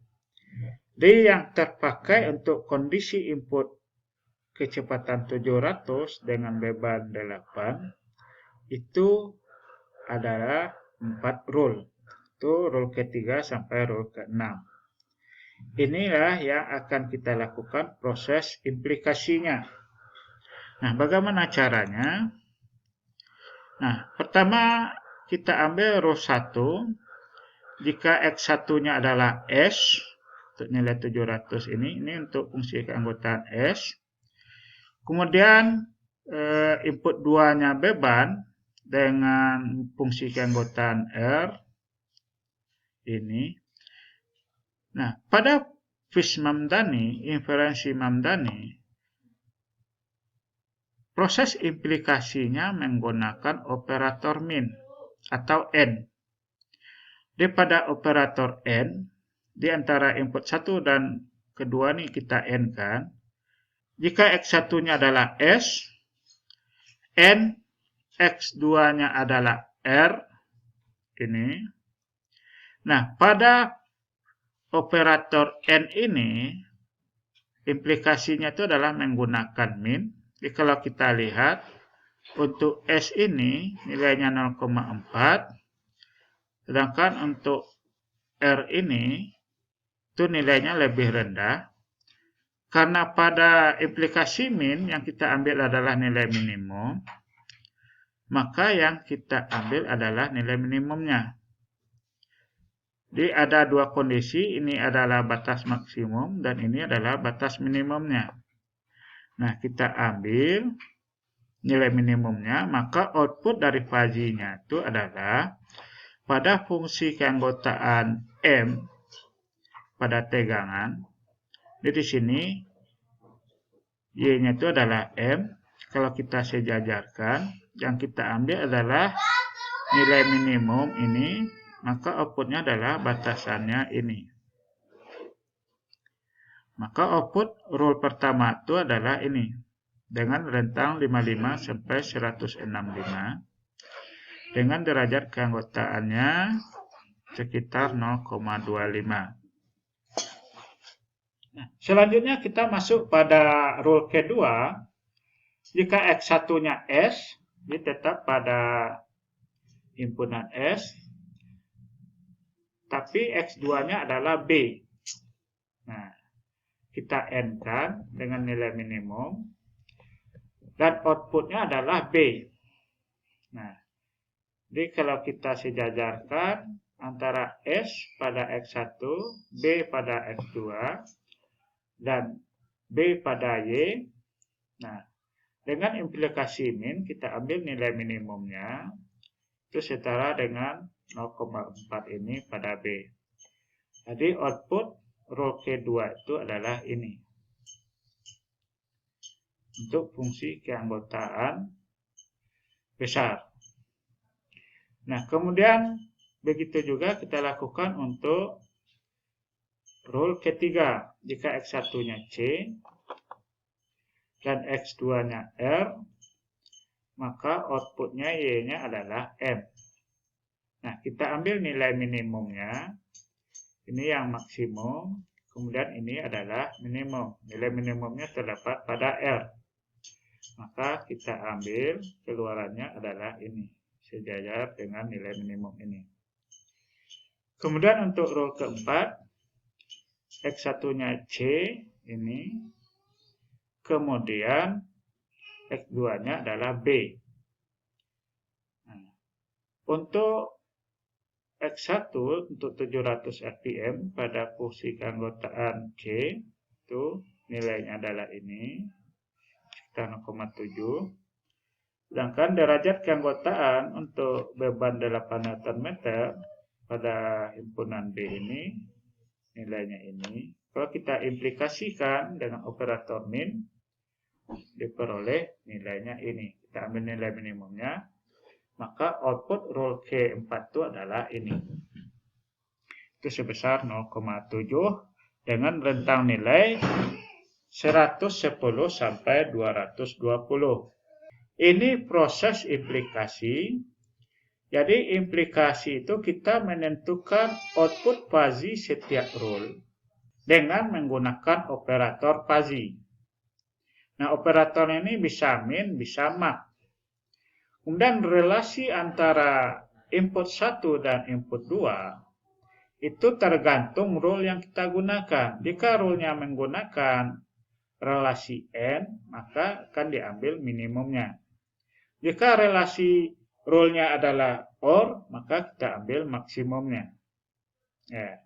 Jadi yang terpakai untuk kondisi input kecepatan 700 dengan beban 8 itu adalah 4 rule. Itu rule ke-3 sampai rule ke-6. Inilah yang akan kita lakukan proses implikasinya. Nah, bagaimana caranya? Nah, pertama kita ambil rule 1. Jika X1-nya adalah S, untuk nilai 700 ini untuk fungsi keanggotaan S. Kemudian input 2-nya beban dengan fungsi keanggotaan R. Ini. Nah, pada Mamdani, inferensi Mamdani, proses implikasinya menggunakan operator min atau N. Pada operator N, di antara input 1 dan kedua nih kita N kan. Jika X1-nya adalah S, N, X2-nya adalah R, ini. Nah, pada operator N ini, implikasinya itu adalah menggunakan min. Jadi kalau kita lihat, untuk S ini nilainya 0,4, sedangkan untuk R ini itu nilainya lebih rendah. Karena pada implikasi min yang kita ambil adalah nilai minimum, maka yang kita ambil adalah nilai minimumnya. Jadi ada dua kondisi, ini adalah batas maksimum dan ini adalah batas minimumnya. Nah, kita ambil nilai minimumnya, maka output dari fuzzy-nya itu adalah pada fungsi keanggotaan M pada tegangan. Jadi di sini Y-nya itu adalah M. Kalau kita sejajarkan, yang kita ambil adalah nilai minimum ini, maka outputnya adalah batasannya ini. Maka output rule pertama itu adalah ini, dengan rentang 55 sampai 165, dengan derajat keanggotaannya sekitar 0,25. Nah, selanjutnya kita masuk pada rule kedua. Jika X1-nya S, ini tetap pada himpunan S, tapi X2-nya adalah B. Nah, kita N-kan dengan nilai minimum, dan outputnya adalah B. Nah, jadi kalau kita sejajarkan antara S pada X1, B pada X2, dan B pada Y, nah, dengan implikasi min, kita ambil nilai minimumnya, itu setara dengan 0,4 ini pada B. Jadi output rule kedua itu adalah ini. Untuk fungsi keanggotaan besar. Nah, kemudian begitu juga kita lakukan untuk rule ketiga. Jika X1-nya C dan X2-nya R, maka outputnya Y-nya adalah M. Nah, kita ambil nilai minimumnya. Ini yang maksimum. Kemudian ini adalah minimum. Nilai minimumnya terdapat pada R. Maka kita ambil keluarannya adalah ini. Sejajar dengan nilai minimum ini. Kemudian untuk rule keempat, X1-nya C ini, kemudian X2-nya adalah B. Nah, untuk X1 untuk 700 rpm pada fungsi keanggotaan C, itu nilainya adalah ini, sekitar 0,7. Sedangkan derajat keanggotaan untuk beban 8 Nm pada himpunan B ini, nilainya ini. Kalau kita implikasikan dengan operator min, diperoleh nilainya ini. Kita ambil nilai minimumnya, maka output rule keempat itu adalah ini. Itu sebesar 0,7 dengan rentang nilai 110 sampai 220. Ini proses implikasi. Jadi implikasi itu kita menentukan output fuzzy setiap rule dengan menggunakan operator fuzzy. Nah, operator ini bisa min, bisa mak. Kemudian relasi antara input 1 dan input 2 itu tergantung rule yang kita gunakan. Jika rule-nya menggunakan relasi N, maka akan diambil minimumnya. Jika relasi rule-nya adalah OR, maka kita ambil maksimumnya. Ya.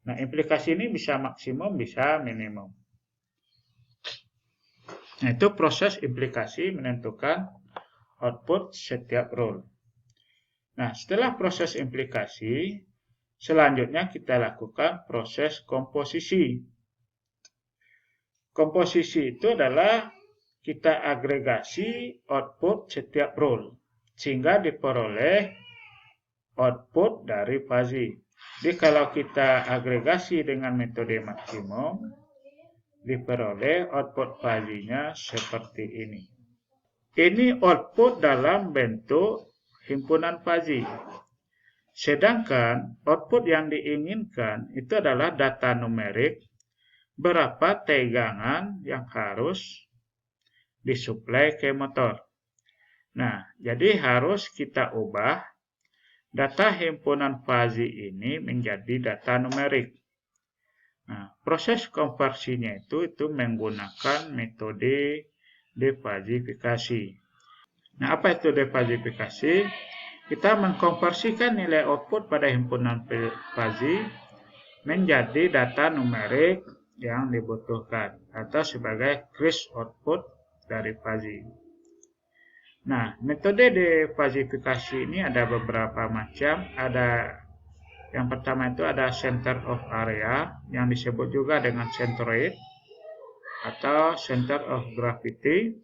Nah, implikasi ini bisa maksimum, bisa minimum. Nah, itu proses implikasi menentukan output setiap rule. Nah, setelah proses implikasi, selanjutnya kita lakukan proses komposisi. Komposisi itu adalah kita agregasi output setiap rule, sehingga diperoleh output dari fuzzy. Jadi kalau kita agregasi dengan metode maksimum, diperoleh output fuzzy-nya seperti ini. Ini output dalam bentuk himpunan fuzzy. Sedangkan output yang diinginkan itu adalah data numerik berapa tegangan yang harus disuplai ke motor. Nah, jadi harus kita ubah data himpunan fazi ini menjadi data numerik. Nah, proses konversinya itu menggunakan metode defazifikasi. Nah, apa itu defazifikasi? Kita mengkonversikan nilai output pada himpunan fazi menjadi data numerik yang dibutuhkan atau sebagai kris output dari fazi. Nah, metode defazifikasi ini ada beberapa macam. Yang pertama itu ada center of area yang disebut juga dengan centroid atau center of gravity.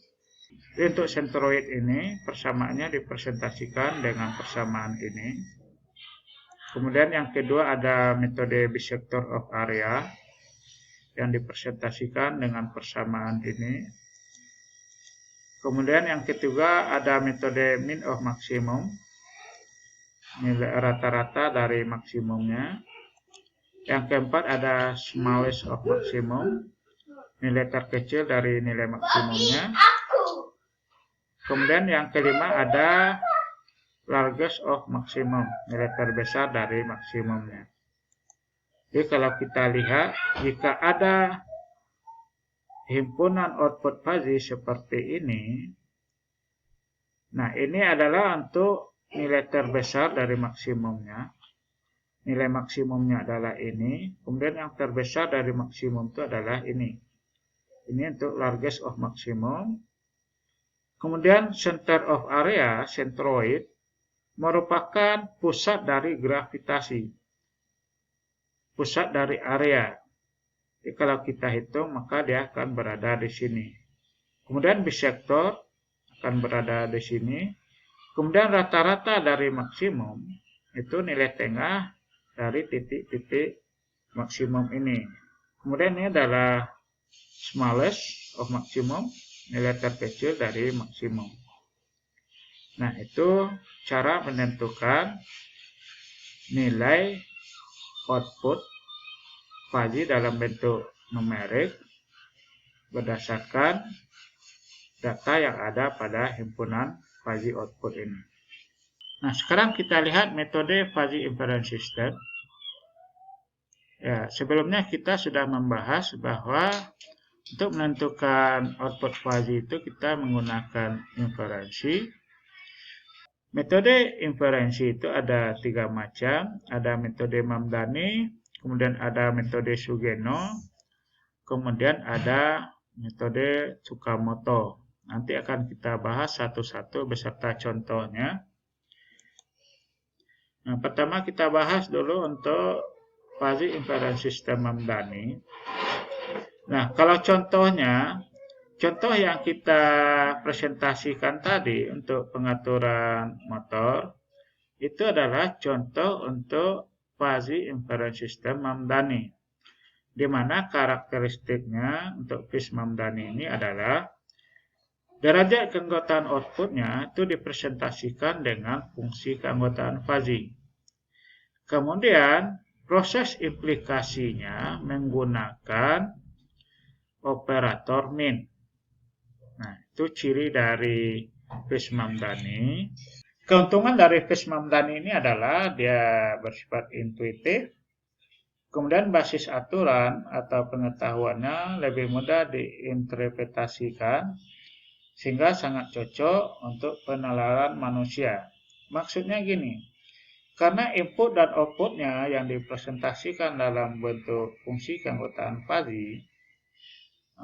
Untuk centroid ini persamaannya dipresentasikan dengan persamaan ini. Kemudian yang kedua ada metode bisector of area yang dipresentasikan dengan persamaan ini. Kemudian yang ketiga ada metode mean of maximum, nilai rata-rata dari maksimumnya. Yang keempat ada smallest of maximum, nilai terkecil dari nilai maksimumnya. Kemudian yang kelima ada largest of maximum, nilai terbesar dari maksimumnya. Jadi kalau kita lihat, jika ada himpunan output fazi seperti ini, nah ini adalah untuk nilai terbesar dari maksimumnya. Nilai maksimumnya adalah ini, kemudian yang terbesar dari maksimum itu adalah ini. Ini untuk largest of maximum. Kemudian center of area, centroid, merupakan pusat dari gravitasi. Pusat dari area. Jadi kalau kita hitung maka dia akan berada di sini. Kemudian bisector akan berada di sini. Kemudian rata-rata dari maksimum itu nilai tengah dari titik-titik maksimum ini. Kemudian ini adalah smallest of maximum, nilai terkecil dari maksimum. Nah, itu cara menentukan nilai output fazi dalam bentuk numerik berdasarkan data yang ada pada himpunan fazi output ini. Nah, sekarang kita lihat metode fazi inference system. Ya, sebelumnya kita sudah membahas bahwa untuk menentukan output fazi itu kita menggunakan inferensi. Metode inferensi itu ada 3 macam. Ada metode Mamdani, kemudian ada metode Sugeno, kemudian ada metode Tsukamoto. Nanti akan kita bahas satu-satu beserta contohnya. Nah, pertama kita bahas dulu untuk fazi inference system Mamdani. Nah, kalau contohnya, contoh yang kita presentasikan tadi untuk pengaturan motor, itu adalah contoh untuk fazi inference system Mamdani. Di mana karakteristiknya untuk phase Mamdani ini adalah derajat keanggotaan outputnya itu dipresentasikan dengan fungsi keanggotaan fazi. Kemudian proses implikasinya menggunakan operator min. Nah, itu ciri dari phase Mamdani. Keuntungan dari phase Mamdani ini adalah dia bersifat intuitif. Kemudian basis aturan atau pengetahuannya lebih mudah diinterpretasikan sehingga sangat cocok untuk penalaran manusia. Maksudnya gini, karena input dan outputnya yang dipresentasikan dalam bentuk fungsi keanggotaan fazi,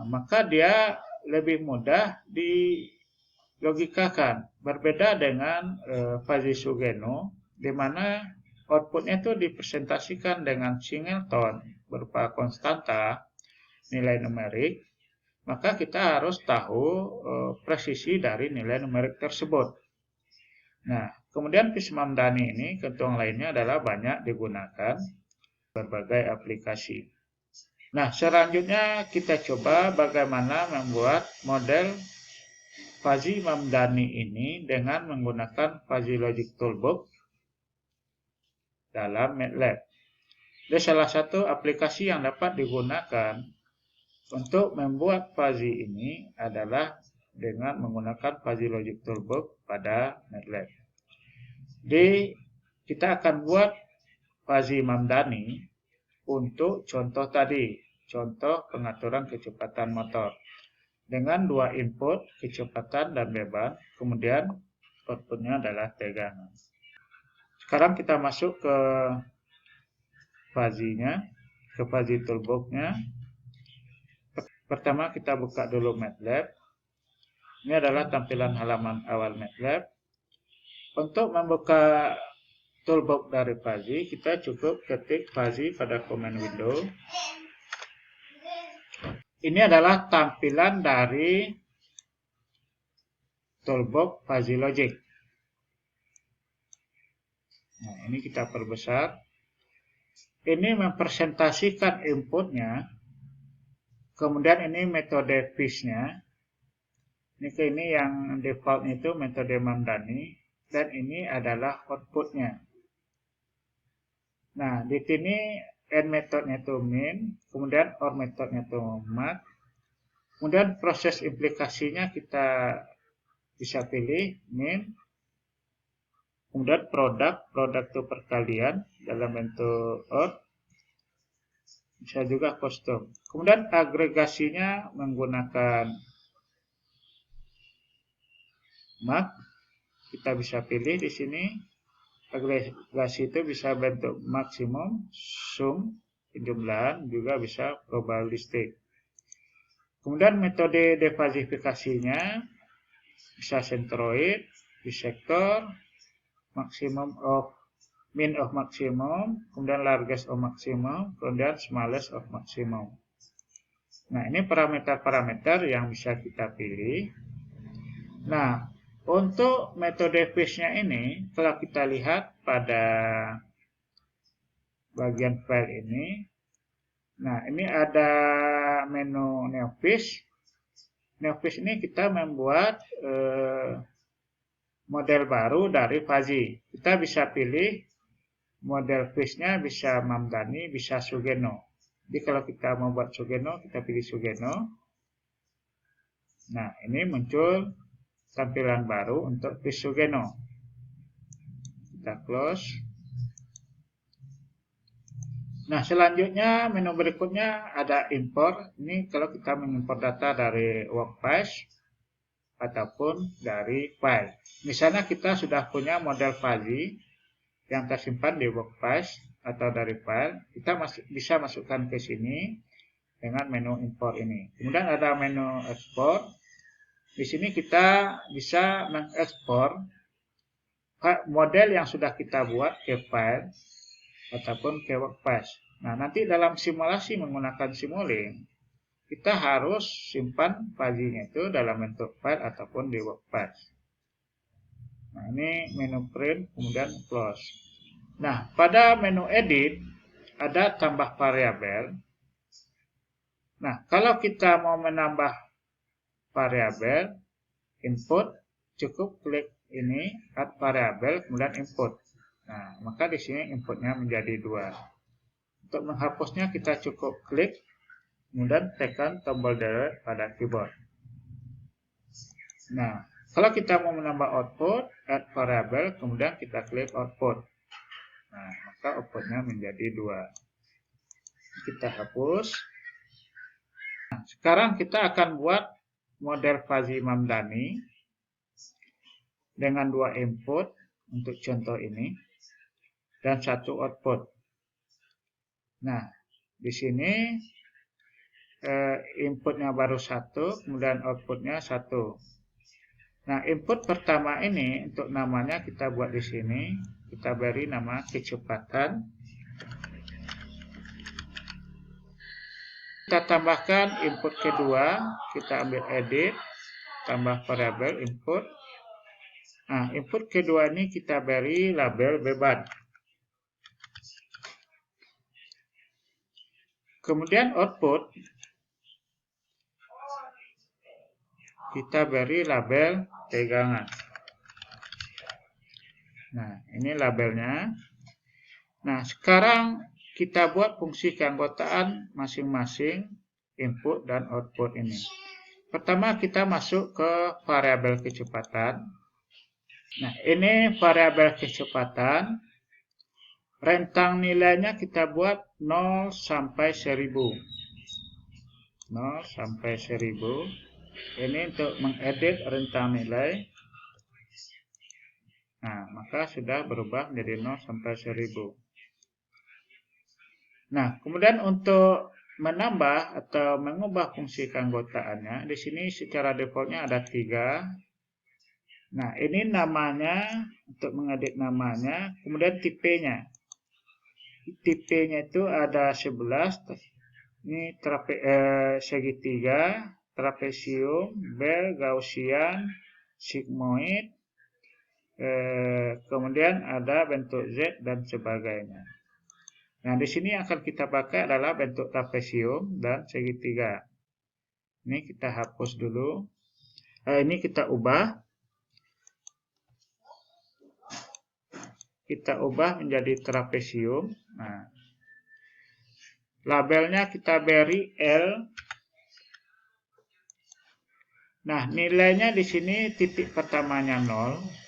maka dia lebih mudah dilogikakan. Berbeda dengan fazi Sugeno, di mana outputnya itu dipresentasikan dengan singleton berupa konstanta nilai numerik, maka kita harus tahu presisi dari nilai numerik tersebut. Nah, kemudian phase Mamdani ini keuntungan lainnya adalah banyak digunakan berbagai aplikasi. Nah, selanjutnya kita coba bagaimana membuat model fazi Mamdani ini dengan menggunakan Fuzzy Logic Toolbox. dalam MATLAB. Jadi salah satu aplikasi yang dapat digunakan untuk membuat fuzzy ini adalah dengan menggunakan Fuzzy Logic Toolbox pada MATLAB. Jadi kita akan buat fuzzy Mamdani untuk contoh tadi, contoh pengaturan kecepatan motor dengan dua input, kecepatan dan beban, kemudian outputnya adalah tegangan. Sekarang kita masuk ke fuzzy-nya, ke Fuzzy Toolbox-nya. Pertama kita buka dulu MATLAB. Ini adalah tampilan halaman awal MATLAB. Untuk membuka toolbox dari fuzzy, kita cukup ketik fuzzy pada command window. Ini adalah tampilan dari toolbox Fuzzy Logic. Nah, ini kita perbesar. Ini mempresentasikan inputnya. Kemudian ini metode fish-nya. Ini yang default itu metode Mamdani. Dan ini adalah outputnya. Nah, di sini end metodenya itu min, kemudian or metodenya itu mat. Kemudian proses implikasinya kita bisa pilih min. Kemudian produk itu perkalian dalam bentuk or. Bisa juga custom. Kemudian agregasinya menggunakan mat. Kita bisa pilih di sini. Agregasi itu bisa bentuk maksimum, sum, penjumlahan, juga bisa probabilistik. Kemudian metode defasifikasinya bisa centroid, bisector, maximum of min of maximum, kemudian largest of maximum, kemudian smallest of maximum. Nah, ini parameter-parameter yang bisa kita pilih. Nah, untuk metode fish-nya ini, kalau kita lihat pada bagian file ini, nah ini ada menu NeoFish. NeoFish ini kita membuat model baru dari fuzzy. Kita bisa pilih model fish-nya, bisa Mamdani, bisa Sugeno. Jadi kalau kita mau buat Sugeno, kita pilih Sugeno. Nah, ini muncul tampilan baru untuk fish Sugeno. Kita close. Nah, selanjutnya menu berikutnya ada import. Ini kalau kita mengimport data dari workspace ataupun dari file. Misalnya kita sudah punya model fuzzy yang tersimpan di workspace atau dari file, kita bisa masukkan ke sini dengan menu import ini. Kemudian ada menu export. Di sini kita bisa mengekspor model yang sudah kita buat ke file ataupun ke workspace. Nah, nanti dalam simulasi menggunakan Simulink, kita harus simpan fuzzy-nya itu dalam bentuk file ataupun di workspace. Nah, ini menu print, kemudian close. Nah, pada menu edit, ada tambah variabel. Nah, kalau kita mau menambah variabel, input, cukup klik ini, add variabel, kemudian input. Nah, maka di sini inputnya menjadi 2. Untuk menghapusnya kita cukup klik, kemudian tekan tombol delete pada keyboard. Nah, kalau kita mau menambah output, add variabel, kemudian kita klik output. Nah, maka outputnya menjadi 2. Kita hapus. Nah, sekarang kita akan buat model fuzzy Mamdani dengan 2 input untuk contoh ini dan 1 output. Nah, di sini inputnya baru 1, kemudian outputnya 1. Nah, input pertama ini untuk namanya kita buat di sini, kita beri nama kecepatan. Kita tambahkan input kedua, kita ambil edit, tambah variabel input. Nah, input kedua ini kita beri label beban. Kemudian output, kita beri label tegangan. Nah, ini labelnya. Nah, sekarang kita buat fungsi keanggotaan masing-masing input dan output ini. Pertama kita masuk ke variabel kecepatan. Nah, ini variabel kecepatan. Rentang nilainya kita buat 0 sampai 1000. 0 sampai 1000. Ini untuk mengedit rentang nilai. Nah, maka sudah berubah menjadi 0 sampai 1000. Nah, kemudian untuk menambah atau mengubah fungsi keanggotaannya, di sini secara defaultnya ada 3. Nah, ini namanya, untuk mengedit namanya, kemudian tipenya. Tipenya itu ada 11. Ini segitiga, trapesium, bel, gaussian, sigmoid, kemudian ada bentuk Z dan sebagainya. Nah, di sini yang akan kita pakai adalah bentuk trapesium dan segitiga. Ini kita hapus dulu. Ini kita ubah. Kita ubah menjadi trapesium. Nah, labelnya kita beri L. Nah, nilainya di sini titik pertamanya 0.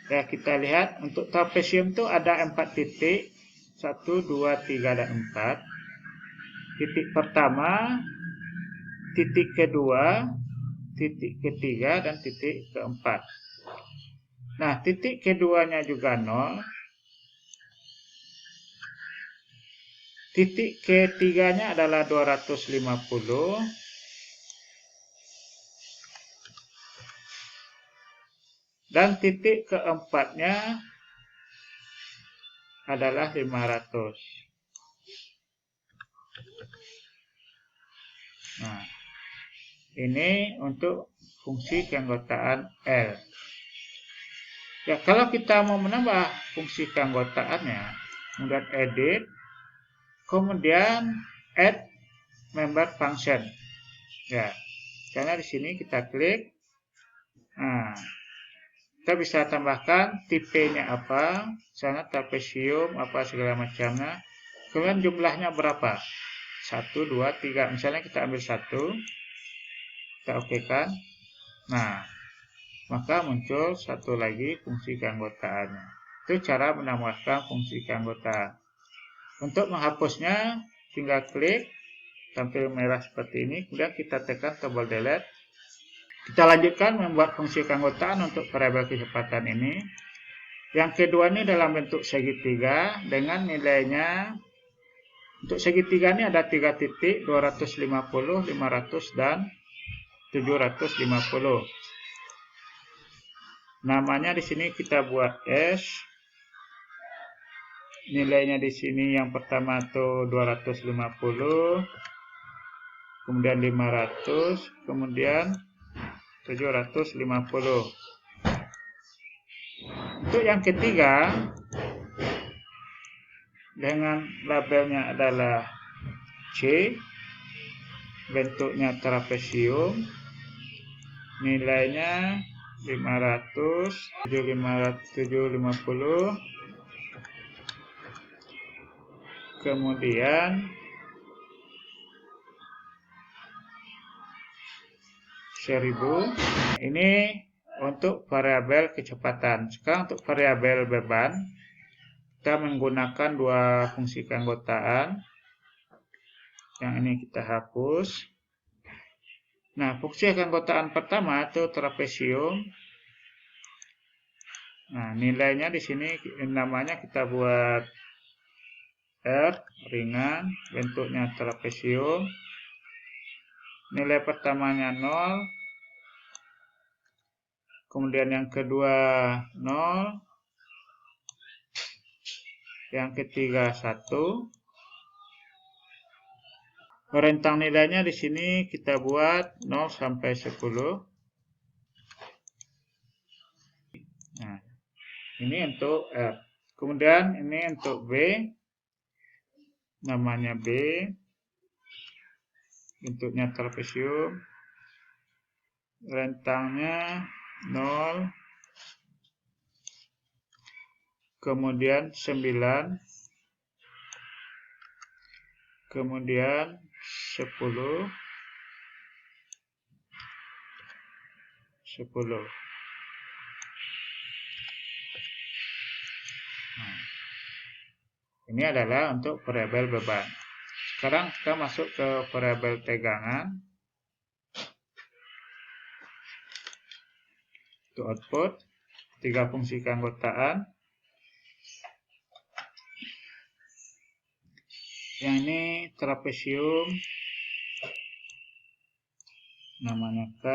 Ya, kita lihat untuk trapesium itu ada 4 titik. 1, 2, 3, dan 4. Titik pertama, titik kedua, titik ketiga, dan titik keempat. Nah, titik keduanya juga 0. Titik ketiganya adalah 250. Dan titik keempatnya adalah 500. Nah, ini untuk fungsi keanggotaan L. Ya, kalau kita mau menambah fungsi keanggotaannya, kemudian edit, kemudian add member function. Ya, karena di sini kita klik. Nah, kita bisa tambahkan tipenya apa, misalnya trapesium, apa segala macamnya. Kemudian jumlahnya berapa? 1, 2, 3. Misalnya kita ambil 1. Kita oke kan. Nah, maka muncul satu lagi fungsi keanggotaannya. Itu cara menambahkan fungsi keanggotaan. Untuk menghapusnya, tinggal klik, tampil merah seperti ini, kemudian kita tekan tombol delete. Kita lanjutkan membuat fungsi keanggotaan untuk variabel kecepatan ini. Yang kedua ini dalam bentuk segitiga dengan nilainya. Untuk segitiga ini ada 3 titik, 250, 500, dan 750. Namanya di sini kita buat S. Nilainya di sini yang pertama itu 250, kemudian 500, kemudian 750. Untuk yang ketiga, dengan labelnya adalah C, bentuknya trapesium, nilainya 500, 750, kemudian 1000. Ini untuk variabel kecepatan. Sekarang untuk variabel beban, kita menggunakan 2 fungsi keanggotaan. Yang ini kita hapus. Nah, fungsi keanggotaan pertama itu trapesium. Nah, nilainya di sini namanya kita buat R, ringan, bentuknya trapesium. Nilai pertamanya 0. Kemudian yang kedua 0. Yang ketiga 1. Rentang nilainya di sini kita buat 0 sampai 10. Nah, ini untuk R. Kemudian ini untuk B. Namanya B. Bentuknya trapesium. Rentangnya 0 kemudian 9, kemudian 10, 10. Nah, ini adalah untuk variabel beban. Sekarang kita masuk ke variabel tegangan. Untuk output, 3 fungsi keanggotaan. Yang ini trapesium, namanya K.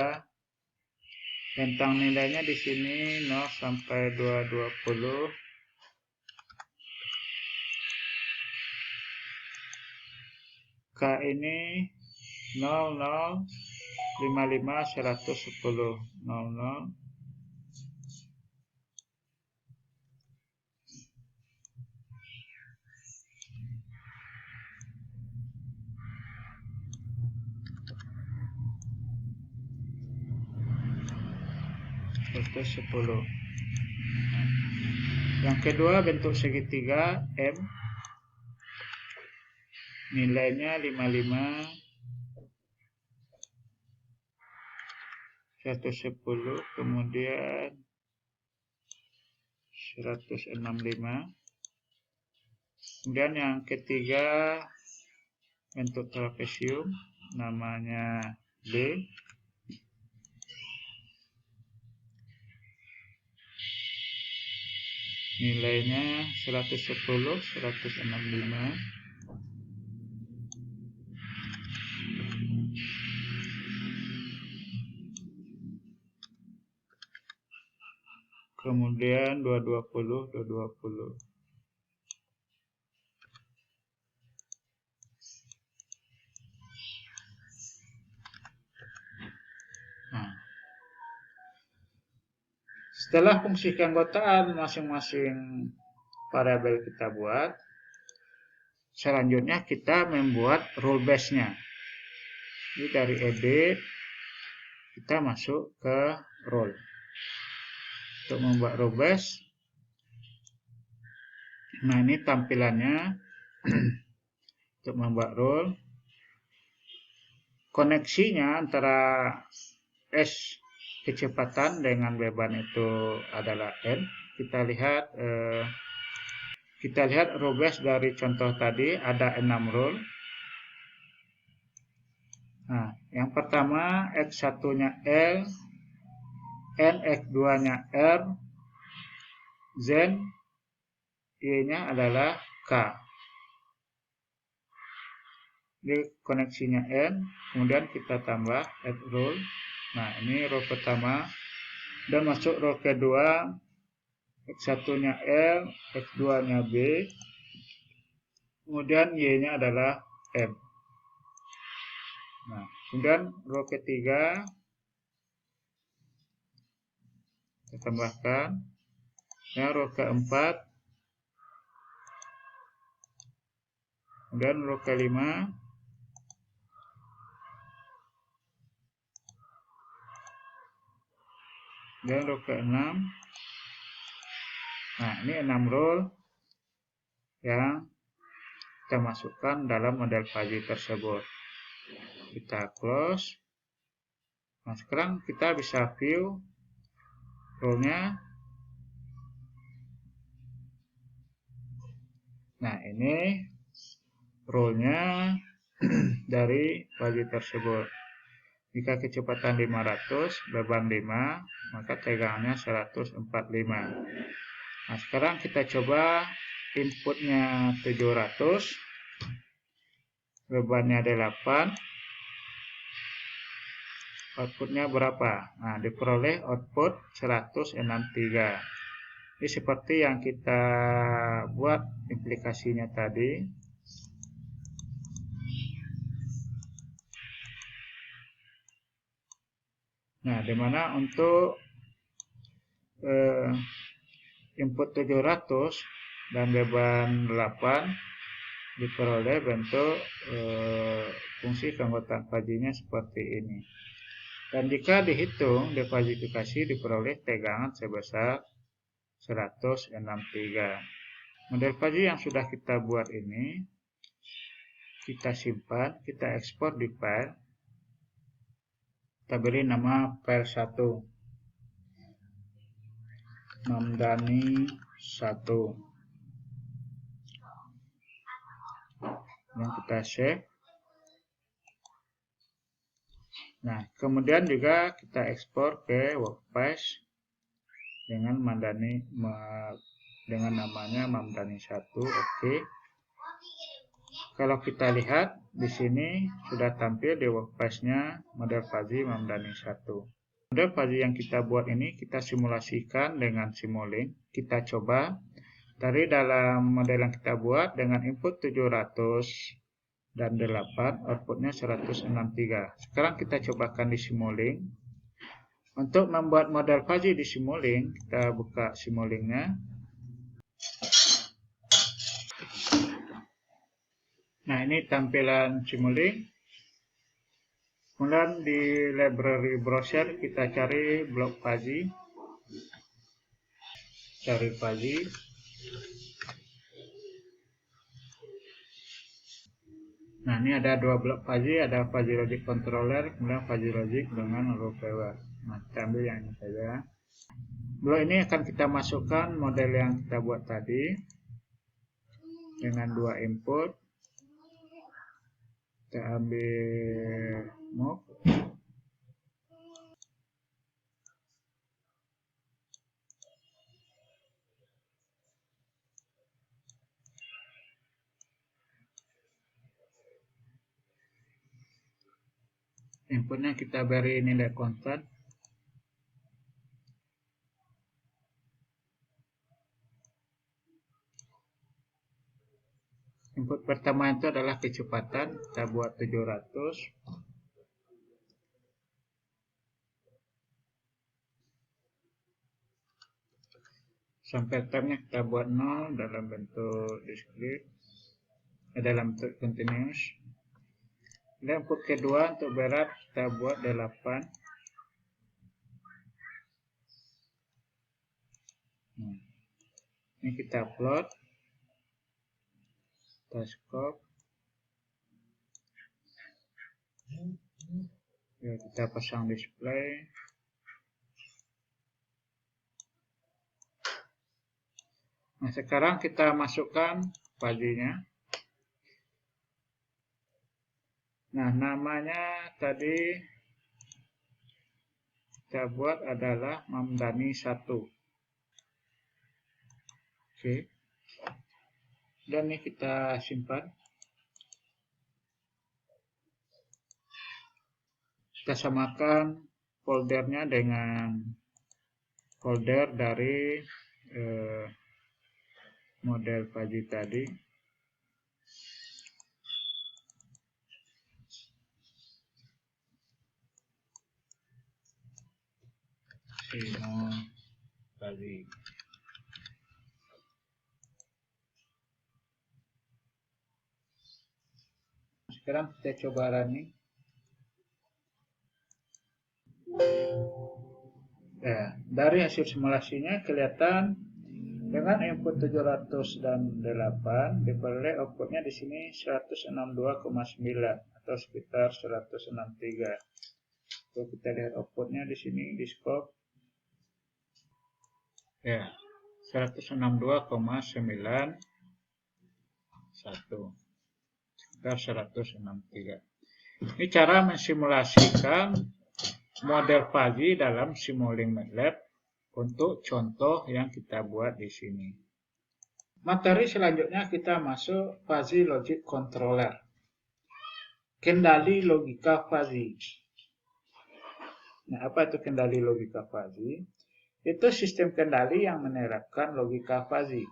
Rentang nilainya di sini 0 sampai 220. K ini 00, 55, 110, 00. Itu 10. Yang kedua bentuk segitiga M, nilainya 55, 110, kemudian 165. Kemudian yang ketiga bentuk trapesium, namanya B. Nilainya 110, 165. Kemudian 220, 220. Nah, setelah fungsi keanggotaan masing-masing variabel kita buat, selanjutnya kita membuat rule base-nya. Jadi dari edit kita masuk ke rule. Untuk membuat rule base, nah ini tampilannya. Untuk membuat rule, koneksinya antara S kecepatan dengan beban itu adalah N. Kita lihat rule base dari contoh tadi ada 6 rule. Nah, yang pertama X1-nya L, N X2-nya R, Zen Y-nya adalah K. Ini koneksinya N, kemudian kita tambah add rule. Nah, ini row pertama. Dan masuk row kedua, X1-nya L, X2-nya B, kemudian Y-nya adalah M. Nah, kemudian row ketiga, kita tambahkan. Nah, row keempat, kemudian row kelima, dan row ke-6. Nah, ini 6 row yang kita masukkan dalam model Fuzzy tersebut. Kita close. Nah, sekarang kita bisa view row-nya. Nah, ini row-nya dari Fuzzy tersebut. Jika kecepatan 500, beban 5, maka tegangannya 145. Nah, sekarang kita coba inputnya 700, bebannya 8, outputnya berapa? Nah, diperoleh output 163. Ini seperti yang kita buat implikasinya tadi. Nah, dimana untuk input 700 dan beban 8 diperoleh bentuk fungsi keanggotaan Fuzzy-nya seperti ini. Dan jika dihitung, diverifikasi diperoleh tegangan sebesar 163. Model fuzzy yang sudah kita buat ini kita simpan, kita ekspor di file. Kita beri nama file 1, Mamdani 1. Yang kita save. Nah, kemudian juga kita ekspor ke workspace dengan namanya Mamdani 1. Oke. Kalau kita lihat di sini sudah tampil di workspace-nya model fuzzy Mamdani 1. Model fuzzy yang kita buat ini kita simulasikan dengan Simulink. Kita coba dari dalam model yang kita buat dengan input 700 dan 8, outputnya 163. Sekarang kita cobakan di Simulink. Untuk membuat model fuzzy di Simulink, kita buka Simulink-nya. Nah, ini tampilan Simulink. Kemudian di library browser kita cari blok fuzzy. Cari fuzzy. Nah, ini ada dua blok fuzzy, ada fuzzy logic controller, kemudian fuzzy logic dengan raw power. Nah, kita ambil yang ini saja. Blok ini akan kita masukkan model yang kita buat tadi dengan dua input. Kita ambil move. Inputnya kita beri nilai konstan. Input pertama itu adalah kecepatan, kita buat 700. Sampai time-nya kita buat 0 dalam bentuk discrete, dalam bentuk continuous. Dan input kedua untuk berat kita buat 8. Ini kita plot. Scope. Ya, kita pasang display. Nah, sekarang kita masukkan fuzzy-nya. Nah, namanya tadi kita buat adalah Mamdani 1. Oke. Dan ini kita simpan. Kita samakan foldernya dengan folder dari model fuzzy tadi. Fuzzy. Sekarang kita coba running. Ya, dari hasil simulasinya kelihatan dengan input 700 dan 8 diperoleh outputnya di sini 162,9 atau sekitar 163. Kalau kita lihat outputnya di sini di scope, ya 162,91 sekitar 163. Ini cara mensimulasikan model fuzzy dalam Simulink MATLAB untuk contoh yang kita buat di sini. Materi selanjutnya kita masuk fuzzy logic controller. Kendali logika fuzzy. Nah, apa itu kendali logika fuzzy? Itu sistem kendali yang menerapkan logika fuzzy.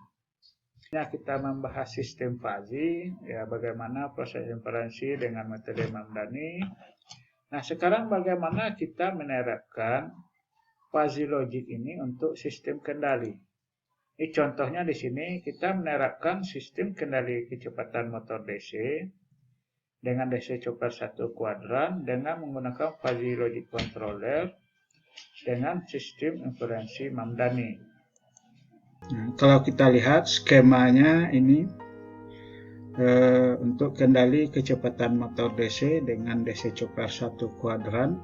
Nah, kita membahas sistem fuzzy, ya bagaimana proses inferensi dengan metode Mamdani. Nah, sekarang bagaimana kita menerapkan fuzzy logic ini untuk sistem kendali. Ini contohnya di sini kita menerapkan sistem kendali kecepatan motor DC dengan DC chopper 1 kuadran dengan menggunakan fuzzy logic controller dengan sistem inferensi Mamdani. Nah, kalau kita lihat skemanya ini untuk kendali kecepatan motor DC dengan DC chopper 1 kuadran.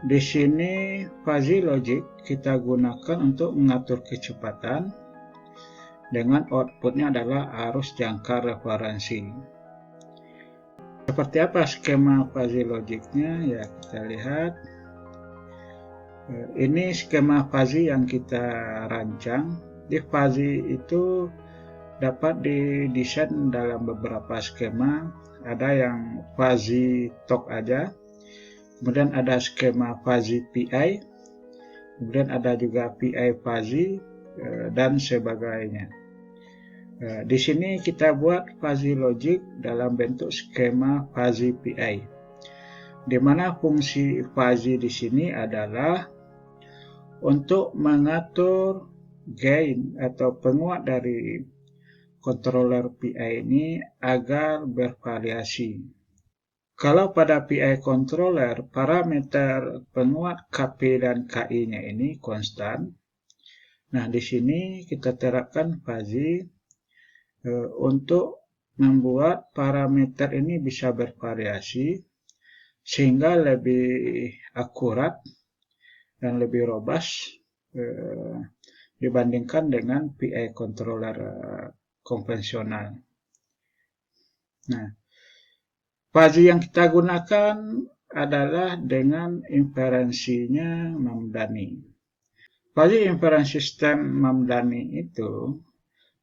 Di sini fuzzy logic kita gunakan untuk mengatur kecepatan dengan outputnya adalah arus jangkar referensi. Seperti apa skema fuzzy logicnya? Ya, kita lihat. Ini skema fuzzy yang kita rancang. Di fuzzy itu dapat didesain dalam beberapa skema. Ada yang fuzzy talk aja. Kemudian ada skema fuzzy PI, kemudian ada juga PI fuzzy, dan sebagainya. Di sini kita buat fuzzy logic dalam bentuk skema fuzzy PI, di mana fungsi fuzzy di sini adalah untuk mengatur gain atau penguat dari controller PI ini agar bervariasi. Kalau pada PI controller, parameter penguat KP dan KI-nya ini konstan. Nah, di sini kita terapkan fuzzy untuk membuat parameter ini bisa bervariasi sehingga lebih akurat dan lebih robust dibandingkan dengan PI controller konvensional. Nah, fuzzy yang kita gunakan adalah dengan inferensinya Mamdani. Fuzzy inference system Mamdani itu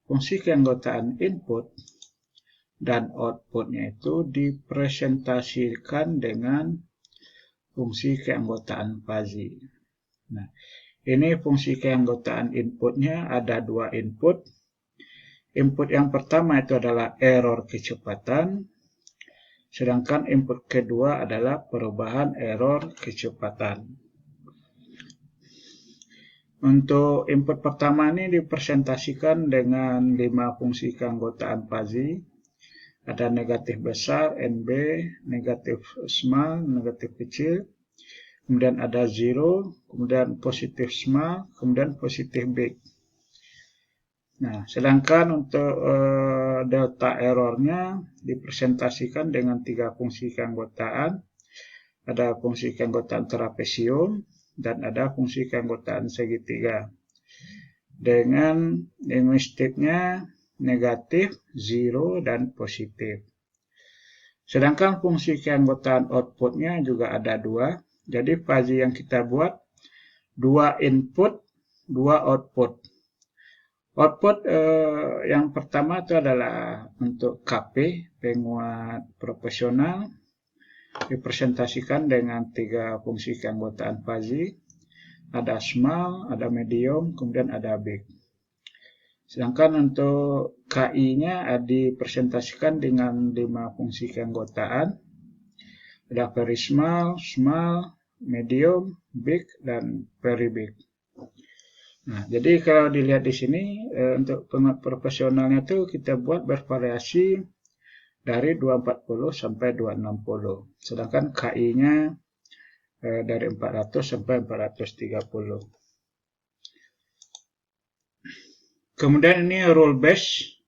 fungsi keanggotaan input dan outputnya itu dipresentasikan dengan fungsi keanggotaan fuzzy. Nah, ini fungsi keanggotaan inputnya ada dua input. Input yang pertama itu adalah error kecepatan. Sedangkan input kedua adalah perubahan error kecepatan. Untuk input pertama ini dipresentasikan dengan 5 fungsi keanggotaan fuzzy. Ada negatif besar, NB, negatif small, negatif kecil. Kemudian ada zero, kemudian positif small, kemudian positif big. Nah, sedangkan untuk delta errornya dipresentasikan dengan 3 fungsi keanggotaan. Ada fungsi keanggotaan trapesium dan ada fungsi keanggotaan segitiga. Dengan linguistiknya negatif, zero, dan positif. Sedangkan fungsi keanggotaan outputnya juga ada 2. Jadi fuzzy yang kita buat 2 input, 2 output. Output yang pertama itu adalah untuk KP, penguat proporsional, dipresentasikan dengan 3 fungsi keanggotaan fuzzy. Ada small, ada medium, kemudian ada big. Sedangkan untuk KI-nya dipresentasikan dengan 5 fungsi keanggotaan. Ada very small, small, medium, big, dan very big. Nah, jadi kalau dilihat di sini untuk penguat proporsionalnya itu kita buat bervariasi dari 240 sampai 260. Sedangkan KI-nya dari 400 sampai 430. Kemudian ini rule base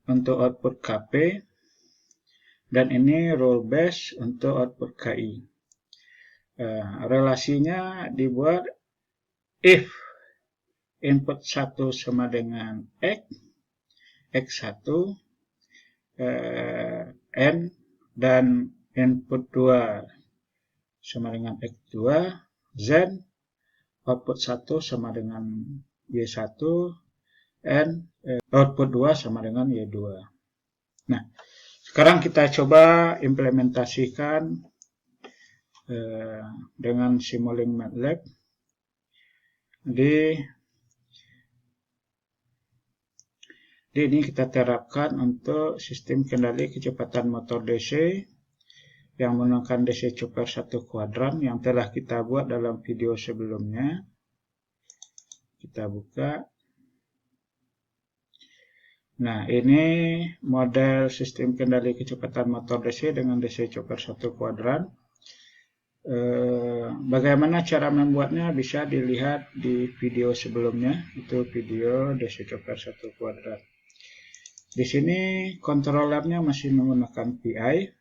untuk output KP dan ini rule base untuk output KI. Relasinya dibuat if input 1 sama dengan X, X1, N, dan input 2 sama dengan X2, Z, output 1 sama dengan Y1, N, output 2 sama dengan Y2. Nah, sekarang kita coba implementasikan dengan Simulink MATLAB. Di ini kita terapkan untuk sistem kendali kecepatan motor DC yang menggunakan DC chopper 1 kuadran yang telah kita buat dalam video sebelumnya. Kita buka. Nah, ini model sistem kendali kecepatan motor DC dengan DC chopper 1 kuadran. Bagaimana cara membuatnya bisa dilihat di video sebelumnya, itu video DC Chopper 1 kuadrat. Di sini controllernya masih menggunakan PI.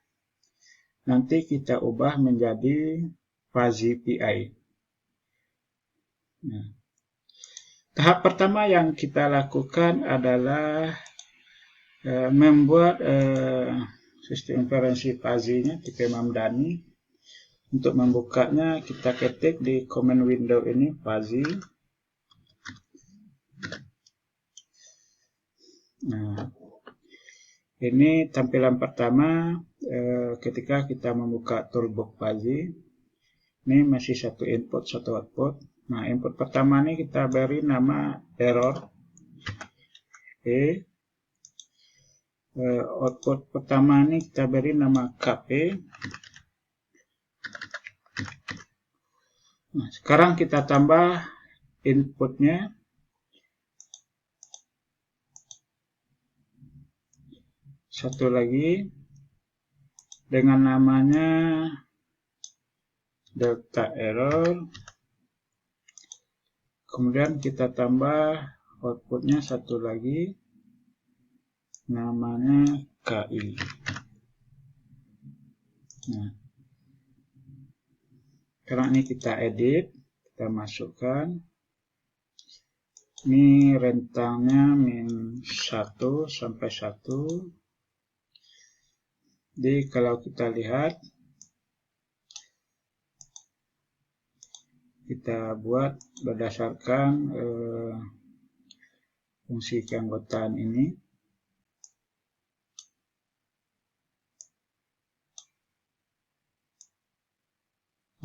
Nanti kita ubah menjadi fuzzy PI. Nah, tahap pertama yang kita lakukan adalah membuat sistem inferensi fuzzy-nya tipe Mamdani. Untuk membukanya kita ketik di command window ini fuzzy. Nah, ini tampilan pertama ketika kita membuka toolbox fuzzy. Ini masih satu input, satu output. Nah, input pertama ini kita beri nama error. Output pertama ini kita beri nama KP. Nah, sekarang kita tambah inputnya. Satu lagi dengan namanya delta error. Kemudian kita tambah outputnya satu lagi namanya KI. Nah, sekarang ini kita edit, kita masukkan. Ini rentangnya min 1 sampai 1. Jadi kalau kita lihat, kita buat berdasarkan fungsi keanggotaan ini.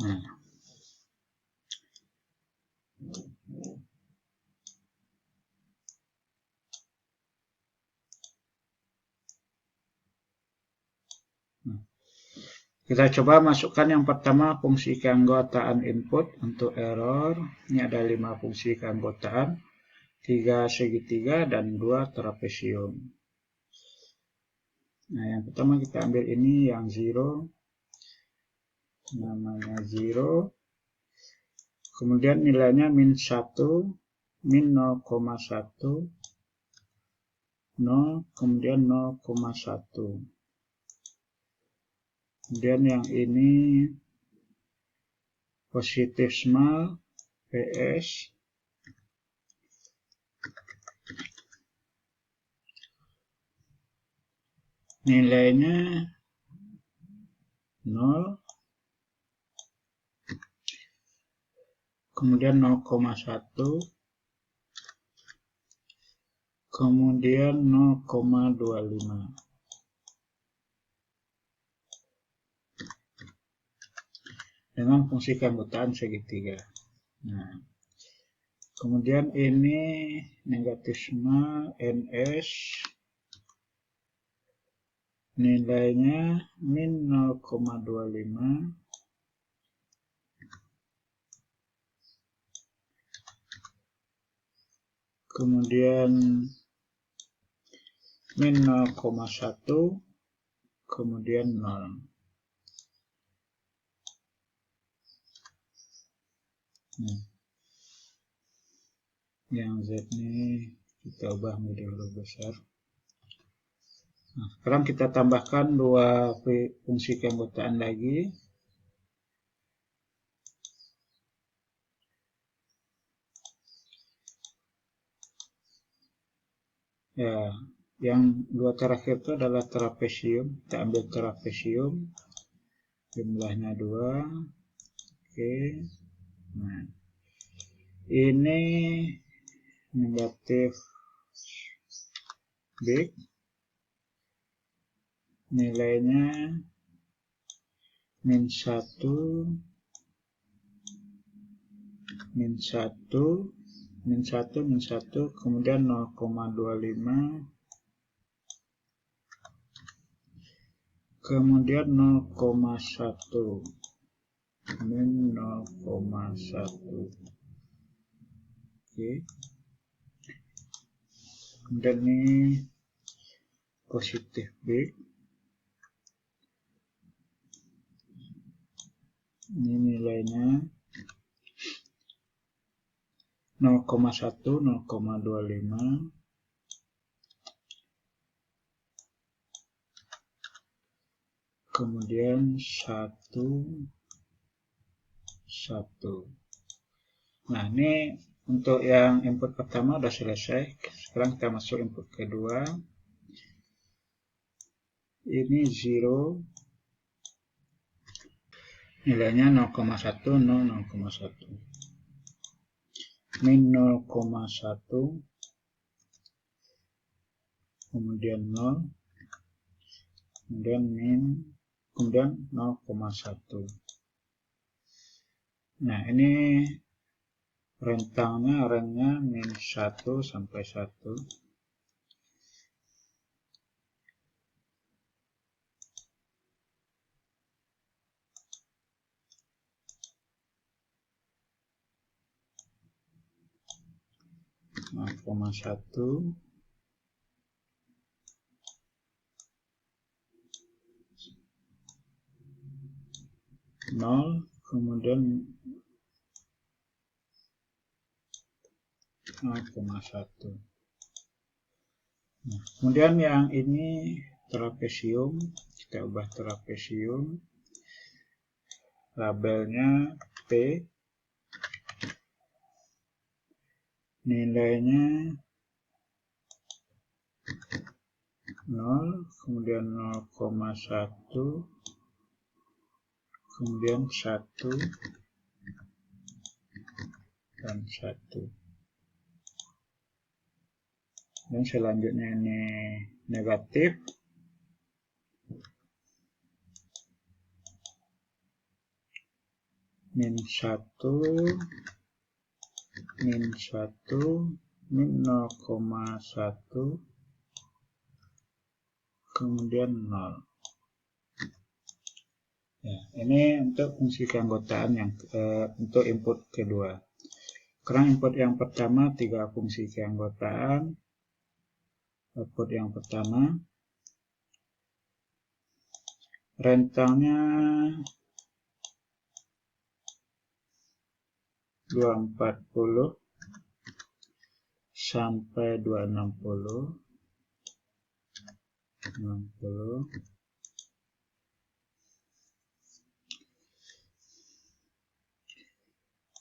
Nah, kita coba masukkan yang pertama fungsi keanggotaan input untuk error. Ini ada 5 fungsi keanggotaan, 3 segitiga dan 2 trapesium. Nah, yang pertama kita ambil ini yang 0, namanya 0. Kemudian nilainya min 1, min 0,1, 0, kemudian 0,1. Kemudian yang ini positif small PS. Nilainya 0. Kemudian 0,1. Kemudian 0,25. Dengan fungsi keanggotaan segitiga. Nah, kemudian ini negatifnya NS, nilainya min 0,25. Kemudian min 0,1, kemudian 0. Yang Z ini kita ubah menjadi huruf besar. Nah, sekarang kita tambahkan 2 fungsi keanggotaan lagi. Ya, yang 2 terakhir itu adalah trapesium. Kita ambil trapesium, jumlahnya 2. Oke. Nah, ini negatif big, nilainya min 1, min 1, min 1, min 1, kemudian 0,25, kemudian 0,1, min 0,1. Oke. Kemudian ini positif big. Ini nilainya 0,1, 0,25, kemudian 1, 1. Nah, ini untuk yang input pertama udah selesai. Sekarang kita masuk input kedua. Ini 0, nilainya 0,1, 0,1. Min 0,1, kemudian 0, kemudian min, kemudian 0,1. Nah, ini rentangnya min 1 sampai 1. Koma 1, 0, kemudian 0,1. Nah, kemudian yang ini trapesium, kita ubah trapesium, labelnya P, nilainya 0, kemudian 0,1, kemudian 1, dan 1. Dan selanjutnya ini negatif. Min 1, min 1, min 0,1, kemudian 0. Ya, ini untuk fungsi keanggotaan yang untuk input kedua. Sekarang input yang pertama 3 fungsi keanggotaan. Output yang pertama, rentangnya 240 sampai 260. 60.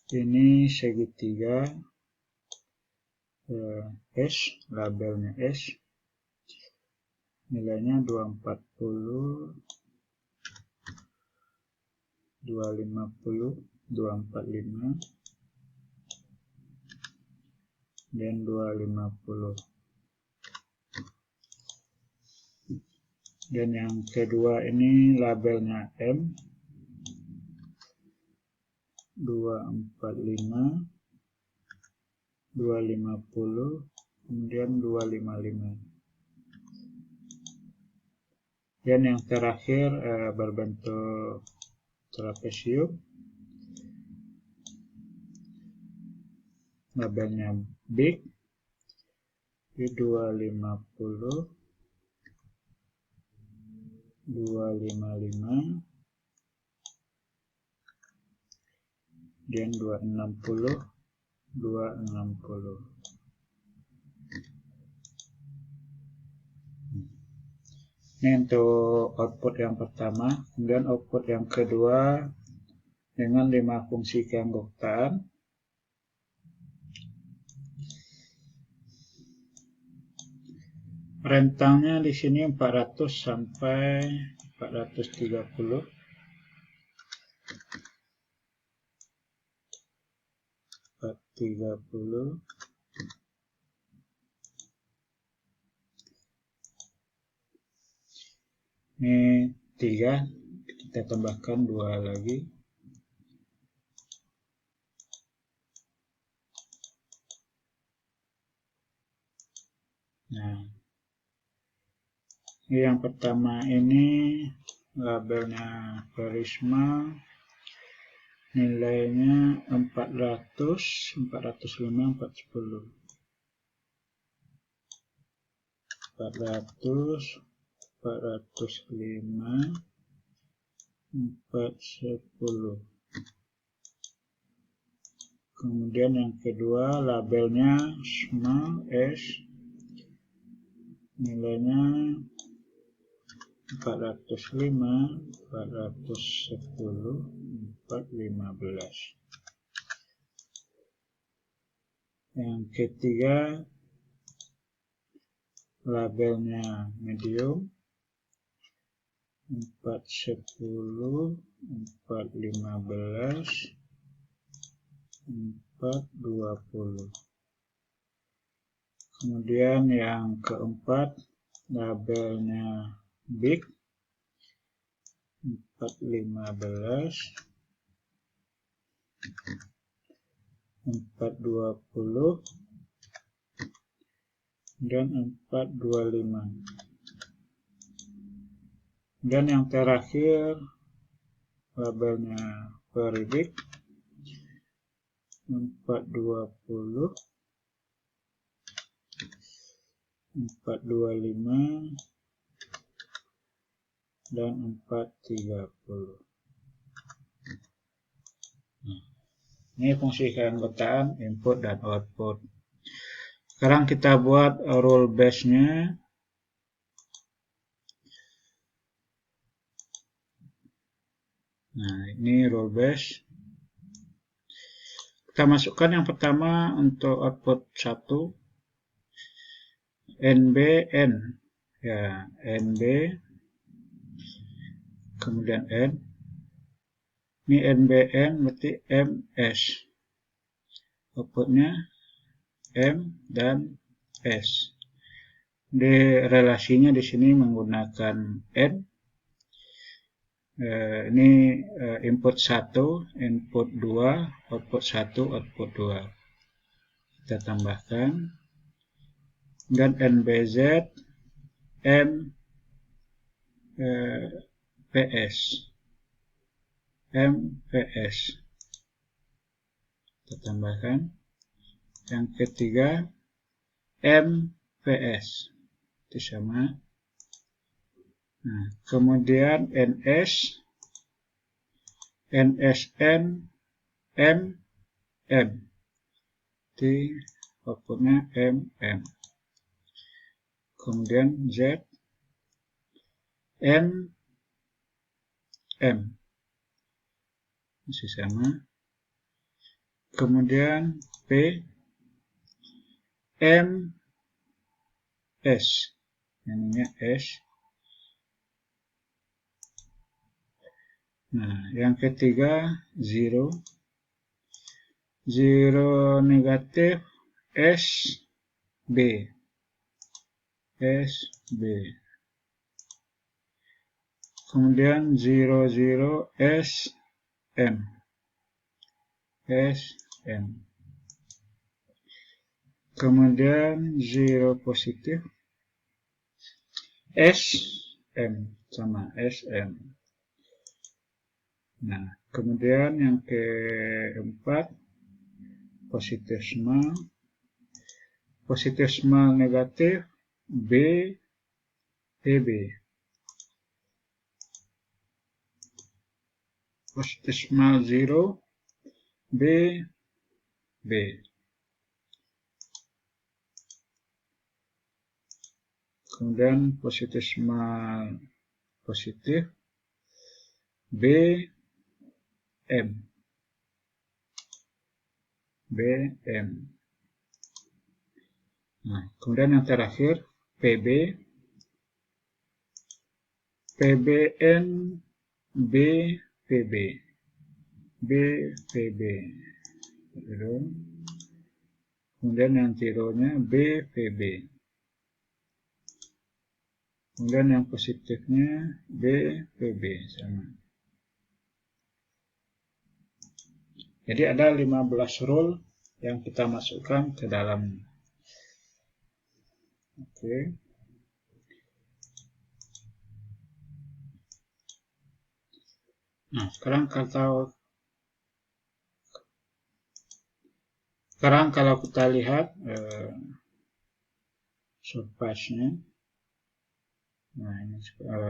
Ini segitiga S, labelnya S, nilainya 240, 250, 245, dan 250. Dan yang kedua ini labelnya M, 245, 250, kemudian 255. Dan yang terakhir berbentuk trapesium, labelnya big, 250, 255, dan 260, 260. Ini untuk output yang pertama. Kemudian output yang kedua dengan 5 fungsi keanggotaan. Rentangnya di sini 400 sampai 430. 430. Ini 3, kita tambahkan 2 lagi. Nah, yang pertama ini labelnya Prisma, nilainya 400, 405, 410. 400, 405, 410. Kemudian yang kedua labelnya small s, nilainya 405, 410, 415. Yang ketiga labelnya medium, 410, 415, 420. Kemudian yang keempat labelnya big, 415, 420, dan 425. Dan yang terakhir labelnya very big, 420, 425, dan 430. Ini fungsi keanggotaan input dan output. Sekarang kita buat rule base-nya. Nah, ini rule base. Kita masukkan yang pertama untuk output 1, NBN. Ya, NB, kemudian N. Ini NBN berarti MS. Outputnya M dan S. Di relasinya di sini menggunakan N. Ini input 1, input 2, output 1, output 2. Kita tambahkan. Dan NBZ, M, PS. MPS. Kita tambahkan. Yang ketiga MPS. Itu sama. Nah, kemudian NS, NSN, MM. Di outputnya MM. Kemudian Z, N, M. Masih sama. Kemudian P, M, S. Ininya S. Nah, yang ketiga 0. 0 negatif S, B. S, B. Kemudian 00 S, M. S, M. Kemudian 0 positif S, M. Sama S, M. Nah, kemudian yang keempat positif small. Positif small negatif B, PB. Positif small 0, B, B. Kemudian positif small positif B, M. B, M. Nah, kemudian yang terakhir PB, PBN, B, PB. B, PB. Kemudian yang zeronya B, PB. Kemudian yang positifnya B, PB sama. Jadi ada 15 rule yang kita masukkan ke dalam. Oke. Nah, sekarang kalau kita lihat surface-nya. Nah, ini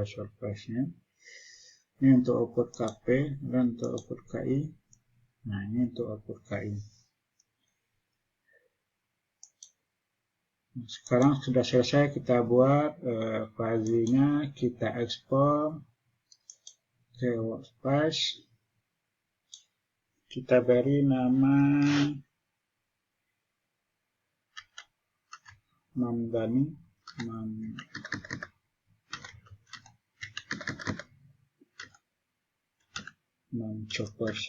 surface-nya. Ini untuk output KP dan untuk output KI. Nah, ini untuk output KI. Sekarang sudah selesai kita buat fuzzy-nya, kita ekspor ke workspace. Kita beri nama Mamdani, Choppers,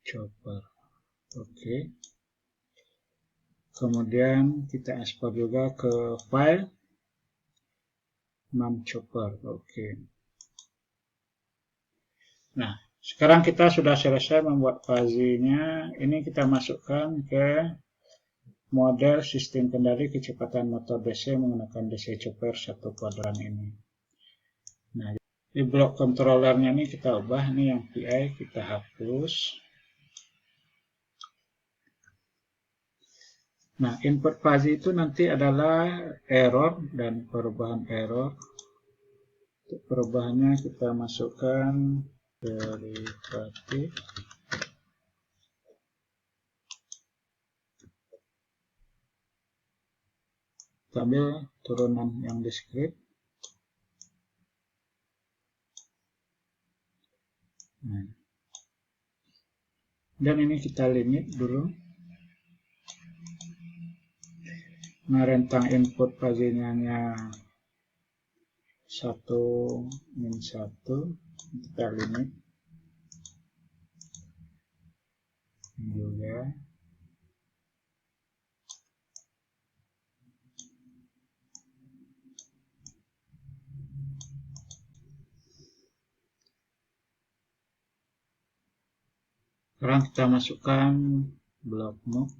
Chopper. Oke. Kemudian kita ekspor juga ke file Chopper. Oke. Nah, sekarang kita sudah selesai membuat fuzzy-nya. Ini kita masukkan ke model sistem kendali kecepatan motor DC menggunakan DC Chopper 1 kuadran ini. Nah, di blok controllernya ini kita ubah, ini yang PI kita hapus. Nah, input fuzzy itu nanti adalah error dan perubahan error. Untuk perubahannya kita masukkan derivatif ambil turunan yang diskrit. Nah, dan ini kita limit dulu. Nah, rentang input fuzzy-nya 1 min 1 kita limit juga. Sekarang kita masukkan blok move.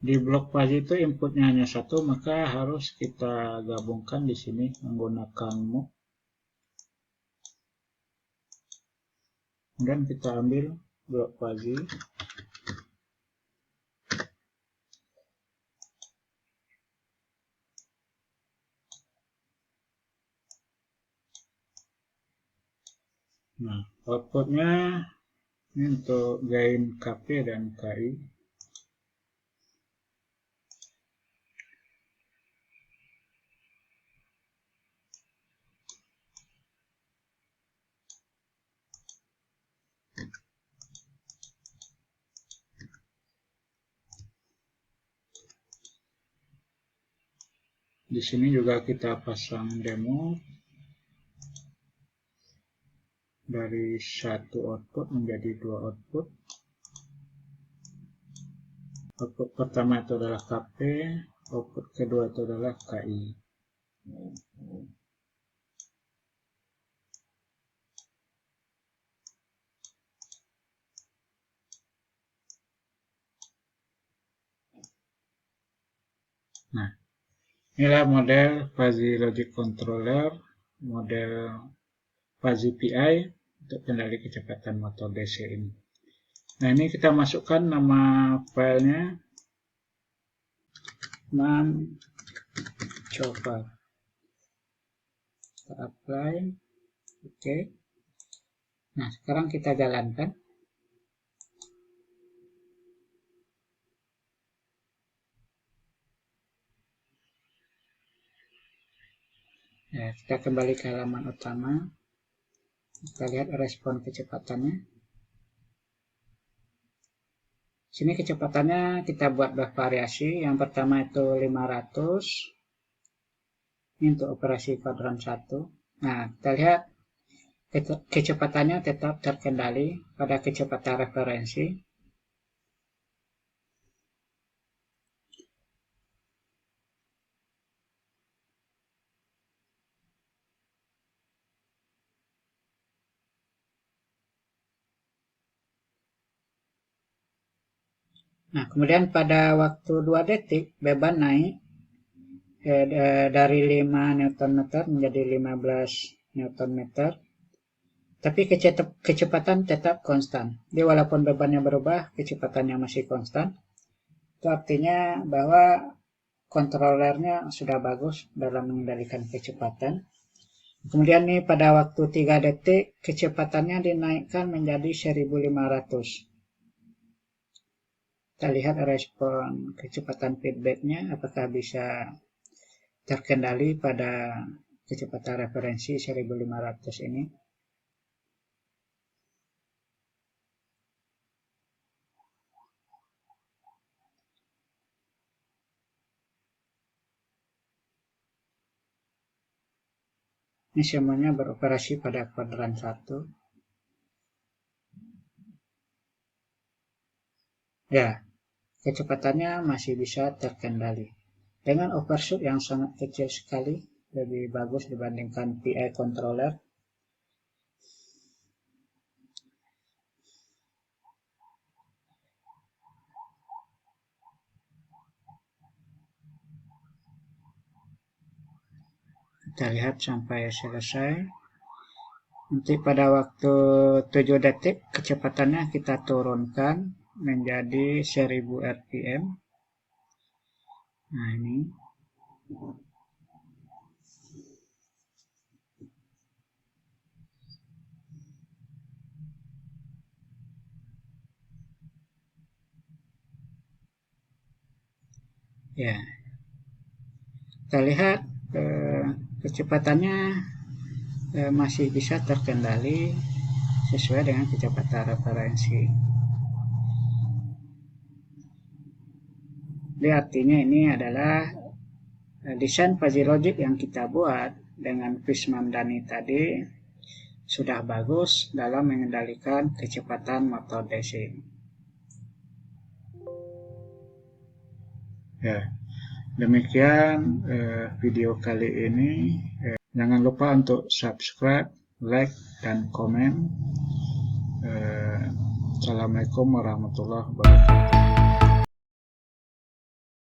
Di blok fuzzy itu inputnya hanya 1, maka harus kita gabungkan di sini menggunakan move. Kemudian kita ambil blok fuzzy. Nah, outputnya ini untuk gain KP dan KI. Di sini juga kita pasang demo. Dari 1 output menjadi 2 output. Output pertama itu adalah KP, output kedua itu adalah KI. Nah, inilah model fuzzy logic controller, model fuzzy PI untuk kendali kecepatan motor DC ini. Nah, ini kita masukkan nama filenya Chopper. Kita apply. Oke. Nah, sekarang kita jalankan. Ya, kita kembali ke halaman utama. Kita lihat respon kecepatannya. Sini kecepatannya kita buat bervariasi. Yang pertama itu 500. Ini untuk operasi kuadran 1. Nah, kita lihat kecepatannya tetap terkendali pada kecepatan referensi. Nah, kemudian pada waktu 2 detik beban naik dari 5 Nm menjadi 15 Nm. Tapi kecepatan tetap konstan. Jadi walaupun bebannya berubah, kecepatannya masih konstan. Itu artinya bahwa kontrolernya sudah bagus dalam mengendalikan kecepatan. Kemudian nih pada waktu 3 detik kecepatannya dinaikkan menjadi 1500. Kita lihat respon kecepatan feedbacknya apakah bisa terkendali pada kecepatan referensi 1500 ini. Ini semuanya beroperasi pada kuadran 1. Ya, kecepatannya masih bisa terkendali. Dengan overshoot yang sangat kecil sekali, lebih bagus dibandingkan PI controller. Kita lihat sampai selesai. Nanti pada waktu 7 detik kecepatannya kita turunkan menjadi 1000 rpm. Nah ini. Ya. Kita lihat kecepatannya masih bisa terkendali sesuai dengan kecepatan referensi. Jadi artinya ini adalah desain fuzzy logic yang kita buat dengan Chris Mamdani tadi sudah bagus dalam mengendalikan kecepatan motor DC. Ya, demikian video kali ini. Jangan lupa untuk subscribe, like, dan komen. Assalamualaikum warahmatullahi wabarakatuh.